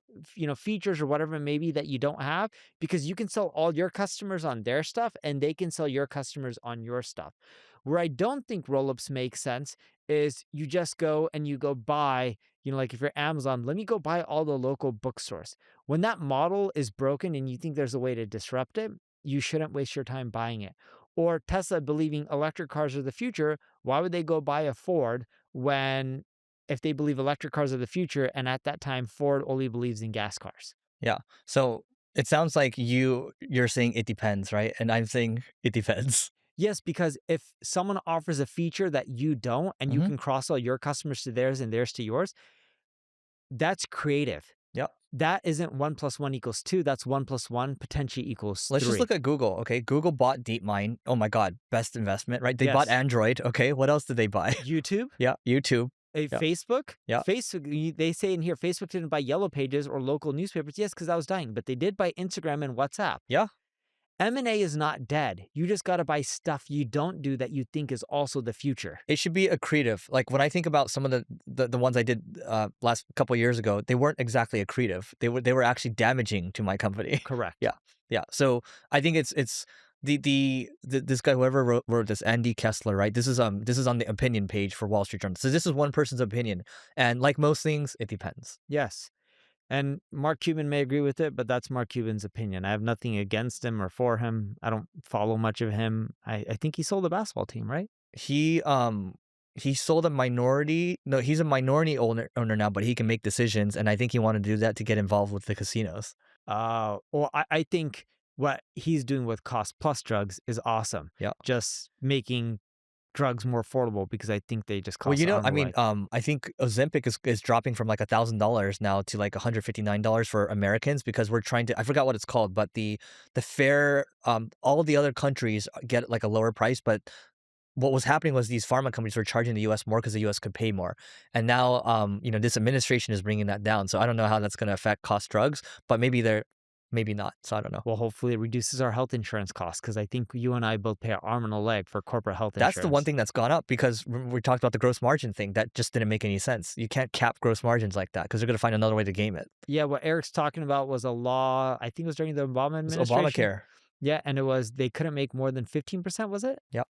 features or whatever it may be that you don't have, because you can sell all your customers on their stuff and they can sell your customers on your stuff. Where I don't think roll-ups make sense is you just go and you go buy, like if you're Amazon, let me go buy all the local bookstores. When that model is broken and you think there's a way to disrupt it, you shouldn't waste your time buying it. Or Tesla believing electric cars are the future, why would they go buy a Ford if they believe electric cars are the future, and at that time Ford only believes in gas cars? Yeah. So it sounds like you're saying it depends, right? And I'm saying it depends. Yes, because if someone offers a feature that you don't and you Mhm. can cross-sell your customers to theirs and theirs to yours, that's creative. Yep. That isn't 1 + 1 = 2. That's 1 + 1 potentially equals Let's just 3. look at Google, okay? Google bought DeepMind. Oh my God, best investment, right? They bought Yes. Android, okay? What else did they buy? YouTube, Yeah, YouTube. Yeah. Facebook? Yeah. They say in here, Facebook didn't buy Yellow Pages or local newspapers. Yes, because I was dying, but they did buy Instagram and WhatsApp. Yeah. M&A is not dead. You just got to buy stuff you don't do that you think is also the future. It should be accretive. Like when I think about some of the ones I did last couple years ago, they weren't exactly accretive. They were actually damaging to my company. Correct. Yeah, yeah. So I think it's this guy whoever wrote this, Andy Kessler, right? This is on the opinion page for Wall Street Journal. So this is one person's opinion, and like most things, it depends. Yes. And Mark Cuban may agree with it, but that's Mark Cuban's opinion. I have nothing against him or for him. I don't follow much of him. I think he sold the basketball team, right? He sold a minority. No, he's a minority owner now, but he can make decisions, and I think he wanted to do that to get involved with the casinos. Well, I think what he's doing with cost plus drugs is awesome. Yeah. Just making drugs more affordable because I think they just Well, cost an arm I and a mean, leg. I think Ozempic is dropping from like $1,000 now to like $159 for Americans because we're trying to. I forgot what it's called, but the fair all of the other countries get like a lower price, but what was happening was these pharma companies were charging the U.S. more because the U.S. could pay more, and now this administration is bringing that down. So I don't know how that's going to affect cost drugs, but maybe not. So I don't know. Well, hopefully it reduces our health insurance costs because I think you and I both pay an arm and a leg for corporate health That's the one insurance. thing that's gone up because we talked about the gross margin thing. That just didn't make any sense. You can't cap gross margins like that because they're going to find another way to game it. Yeah, what Eric's talking about was a law, I think it was during the Obama It's administration. Obamacare. Yeah, and it was they couldn't make more than 15%, was it? Yep.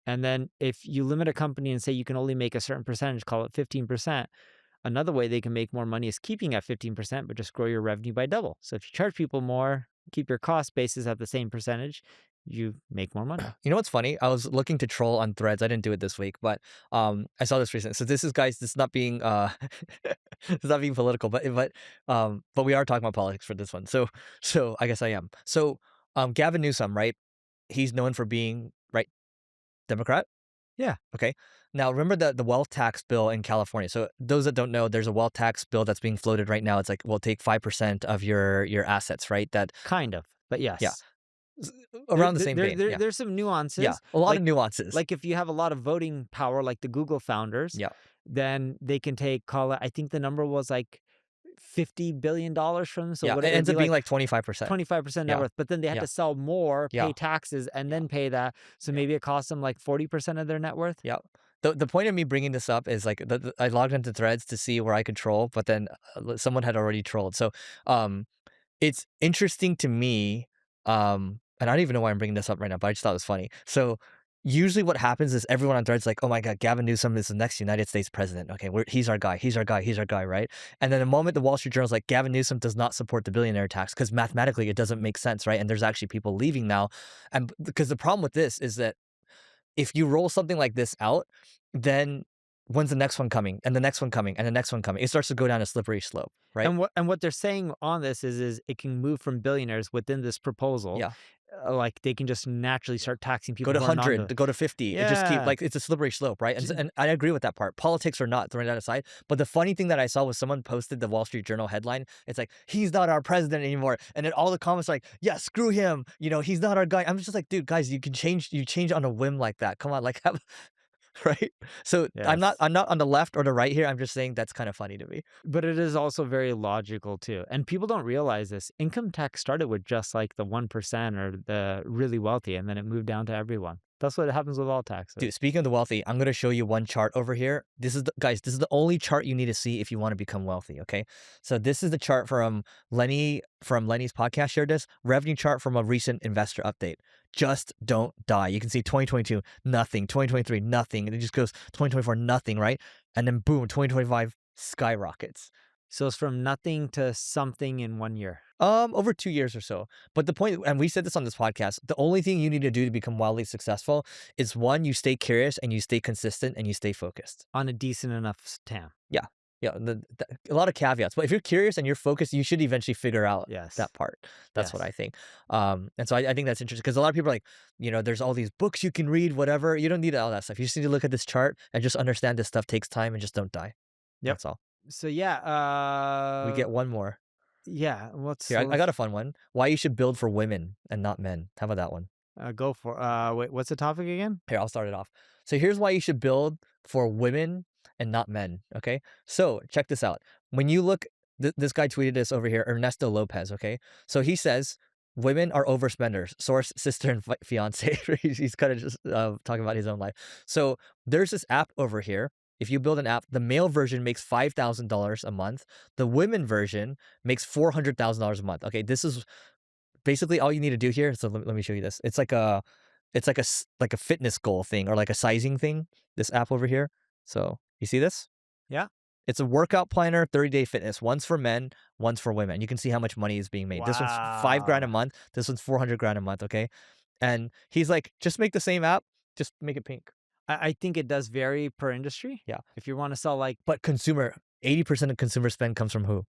And then if you limit a company and say you can only make a certain percentage, call it 15%, another way they can make more money is keeping at 15%, but just grow your revenue by double. So if you charge people more, keep your cost basis at the same percentage, you make more money. You know what's funny? I was looking to troll on Threads. I didn't do it this week, but I saw this recently. So this is, guys, this is not being it's not being political, but we are talking about politics for this one. So I guess I am. So Gavin Newsom, right? He's known for being right Democrat. Yeah. Okay. Now remember the wealth tax bill in California. So those that don't know, there's a wealth tax bill that's being floated right now. It's like we'll take 5% of your assets, right? That Kind of, but yes. Yeah. Around the same vein. Yeah. There's some nuances. Yeah. A lot like, of nuances. Like if you have a lot of voting power, like the Google founders, Yeah. then they can call it, I think the number was like $50 billion from them. So Yeah. what It ends up being like 25%. 25% net Yeah. worth, but then they had Yeah. to sell more, Yeah. pay taxes, and then pay that. So Yeah. maybe it costs them like 40% of their net worth. Yeah. The point of me bringing this up is like I logged into Threads to see where I could troll, but then someone had already trolled. So it's interesting to me, and I don't even know why I'm bringing this up right now, but I just thought it was funny. So usually what happens is everyone on Threads like, oh my God, Gavin Newsom is the next United States president. Okay, he's our guy, he's our guy, he's our guy, right? And then the moment the Wall Street Journal is like, Gavin Newsom does not support the billionaire tax because mathematically it doesn't make sense, right? And there's actually people leaving now. And because the problem with this is that if you roll something like this out, then when's the next one coming? And the next one coming, and the next one coming? It starts to go down a slippery slope, right? And what they're saying on this is it can move from billionaires within this proposal. Yeah. Like they can just naturally start taxing people. Go to who are 100, go to 50. It just Yeah. it's a slippery slope, right? And I agree with that part. Politics or not, throwing that aside. But the funny thing that I saw was someone posted the Wall Street Journal headline. It's like, he's not our president anymore. And then all the comments are like, yeah, screw him. He's not our guy. I'm just like, dude, guys, you change on a whim like that. Come on, like have right? So I'm not Yes. on the left or the right here. I'm just saying that's kind of funny to me. But it is also very logical too. And people don't realize this. Income tax started with just like the 1% or the really wealthy, and then it moved down to everyone. That's what happens with all taxes. Dude, speaking of the wealthy, I'm going to show you one chart over here. This is the only chart you need to see if you want to become wealthy, okay? So this is the chart from Lenny's podcast, shared this. Revenue chart from a recent investor update. Just don't die. You can see 2022, nothing. 2023, nothing. And it just goes 2024, nothing, right? And then boom, 2025 skyrockets. So it's from nothing to something in 1 year. Over 2 years or so. But the point, and we said this on this podcast, the only thing you need to do to become wildly successful is one, you stay curious and you stay consistent and you stay focused. On a decent enough TAM. Yeah. A lot of caveats. But if you're curious and you're focused, you should eventually figure out that part. That's what I think. And so I think that's interesting because a lot of people are like, there's all these books you can read, whatever. You don't need all that stuff. You just need to look at this chart and just understand this stuff takes time and just don't die. Yep. That's all. So yeah, We get one more. Yeah, Here, I got a fun one. Why you should build for women and not men. How about that one? go for wait, what's the topic again? Here, I'll start it off. So here's why you should build for women and not men. Okay. So check this out. When you look, this guy tweeted this over here, Ernesto Lopez. Okay. So he says, women are overspenders. Source, sister, and fiance. He's kind of just talking about his own life. So there's this app over here. If you build an app, the male version makes $5,000 a month. The women version makes $400,000 a month. Okay, this is basically all you need to do here. So let me show you this. It's like like a fitness goal thing or like a sizing thing. This app over here. So you see this? Yeah. It's a workout planner, 30-day fitness. One's for men, one's for women. You can see how much money is being made. This one's $5,000 a Wow. month. This one's $400,000 a month. Okay, and he's like, just make the same app, just make it pink. I think it does vary per industry. Yeah, If you want to sell like but 80% of consumer spend comes from who?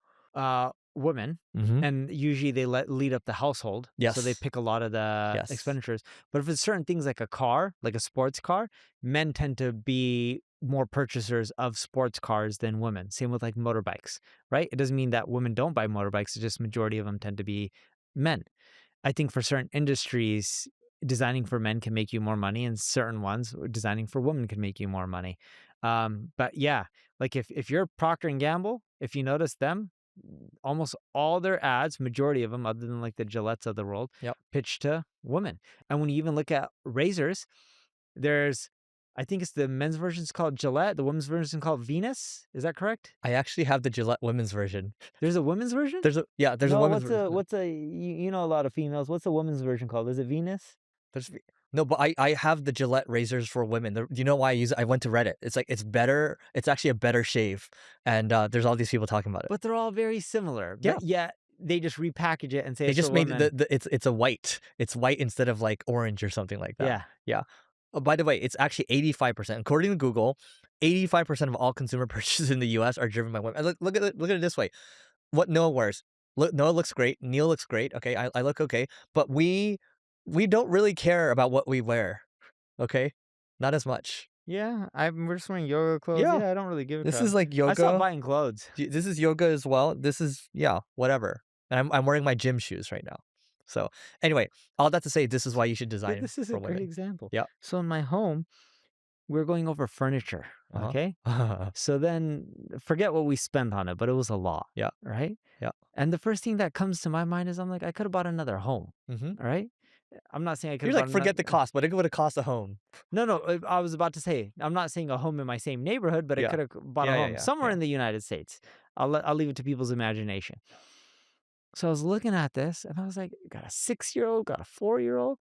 women, Mm-hmm. and usually they lead up the household. So they Yes. pick a lot of the Yes. expenditures. But if it's certain things like a car, like a sports car, men tend to be more purchasers of sports cars than women. Same with like motorbikes, right? It doesn't mean that women don't buy motorbikes. It's just majority of them tend to be men. I think for certain industries, designing for men can make you more money, and certain ones designing for women can make you more money. But yeah, like if you're Procter and Gamble, if you notice them, almost all their ads, majority of them, other than like the Gillettes of the world, Yep. pitch to women. And when you even look at razors, there's, I think it's the men's version is called Gillette, the women's version is called Venus. Is that correct? I actually have the Gillette women's version. There's a women's version? There's a No, women's what's version. you know a lot of females. What's the women's version called? Is it Venus? No, but I have the Gillette razors for women. Do you know why I use it? I went to Reddit. It's like it's better. It's actually a better shave, and there's all these people talking about it. But they're all very similar. Yeah. But yet they just repackage it and say They it's just for made women. it's a white. It's white instead of like orange or something like that. Yeah. Yeah. Oh, by the way, it's actually 85%. According to Google, 85% of all consumer purchases in the U.S. are driven by women. And look at it this way. What Noah wears. Noah looks great. Neil looks great. Okay, I look okay. But we don't really care about what we wear. Okay, not as much. Yeah, we're just wearing yoga clothes. Yeah. Yeah, I don't really give a This crap. is like I stopped yoga. buying clothes. This is yoga as well. This is whatever. And I'm wearing my gym shoes right now. So anyway, all that to say, this is why you should Yeah, design this is for a great women. example. Yeah. So in my home, we're going over furniture. Uh-huh. Okay. So then forget what we spent on it, but it was a lot. Yeah. Right. Yeah. And the first thing that comes to my mind is I'm like, I could have bought another home. Mm-hmm. All right. I'm not saying I could You're have like, bought forget the cost, but it would have cost a home. No, I was about to say, I'm not saying a home in my same neighborhood, but I Yeah. could have bought a Yeah, yeah, home yeah, somewhere yeah. in the United States. I'll leave it to people's imagination. So I was looking at this and I was like, got a 6-year-old, got a 4-year-old.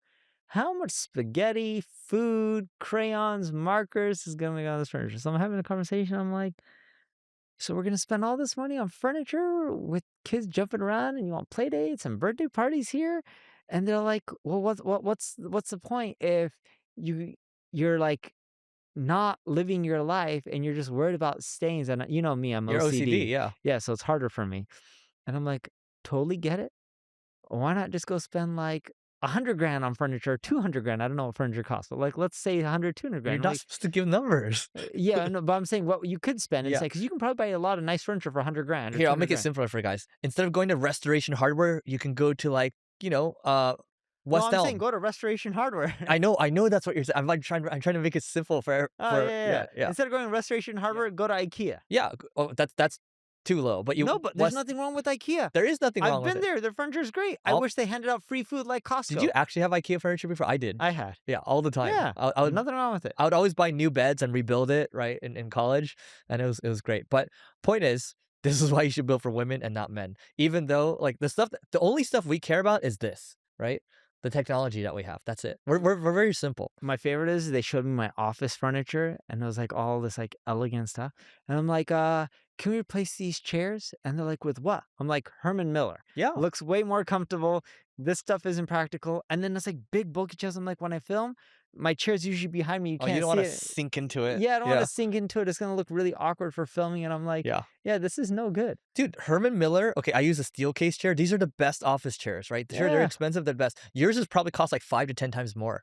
How much spaghetti, food, crayons, markers is going to be on this furniture? So I'm having a conversation. I'm like, so we're going to spend all this money on furniture with kids jumping around, and you want play dates and birthday parties here? And they're like, well, what's the point if you're like not living your life and you're just worried about stains? And you know me, I'm You're OCD, OCD. yeah. Yeah, so it's harder for me. And I'm like, totally get it. Why not just go spend like 100 grand on furniture, 200 grand? I don't know what furniture costs, but like, let's say 100, 200 You're grand. not Like, supposed to give numbers. yeah, no, but I'm saying what you could spend and Yeah. say, because you can probably buy a lot of nice furniture for 100 grand. Or Here, I'll 200 make it grand. simpler for you guys. Instead of going to Restoration Hardware, you can go to like, West I'm saying Elm. go to Restoration Hardware. I know that's what you're saying. I'm trying to make it simple for yeah. yeah. Instead of going to Restoration Hardware, go to IKEA. Yeah. Oh, that's too low. But No, but there's nothing wrong with IKEA. There is nothing wrong I've with been it. there. Their furniture's great. I I'll- wish they handed out free food like Costco. Did you actually have IKEA furniture before? I did. I had. Yeah, all the time. Yeah, I would nothing wrong with it. I would always buy new beds and rebuild it, right, in college, and it was great. But point is, this is why you should build for women and not men. Even though like the only stuff we care about is this, right? The technology that we have. That's it. We're very simple. My favorite is they showed me my office furniture, and it was like all this like elegant stuff. And I'm like, can we replace these chairs? And they're like, with what? I'm like, Herman Miller. Yeah. Looks way more comfortable. This stuff isn't practical. And then it's like big bulky chairs. I'm like, when I film, my chair's usually behind me. You can't you don't see want to it. sink into it. Yeah, I don't want to sink into it. It's gonna look really awkward for filming. And I'm like, Yeah. this is no good. Dude, Herman Miller, okay, I use a steel case chair. These are the best office chairs, right? Sure, they're Yeah. expensive, they're the best. Yours is probably cost like 5 to 10 times more.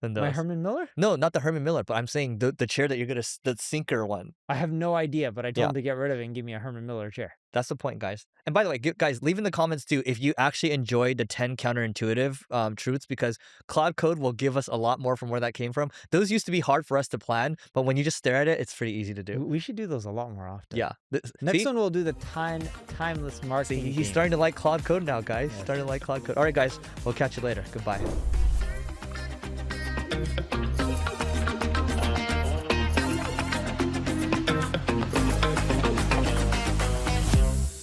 than My those. Herman Miller? No, not the Herman Miller, but I'm saying the chair that you're gonna the sinker one. I have no idea, but I told Yeah. him to get rid of it and give me a Herman Miller chair. That's the point, guys. And by the way, guys, leave in the comments too if you actually enjoyed the 10 counterintuitive truths, because Claude Code will give us a lot more from where that came from. Those used to be hard for us to plan, but when you just stare at it, it's pretty easy to do. We should do those a lot more often. Yeah. Next See? one we'll do the timeless See, marketing. he's theme. starting to like Claude Code now, guys. Yes. Starting to like Claude Code. All right, guys, we'll catch you later. Goodbye.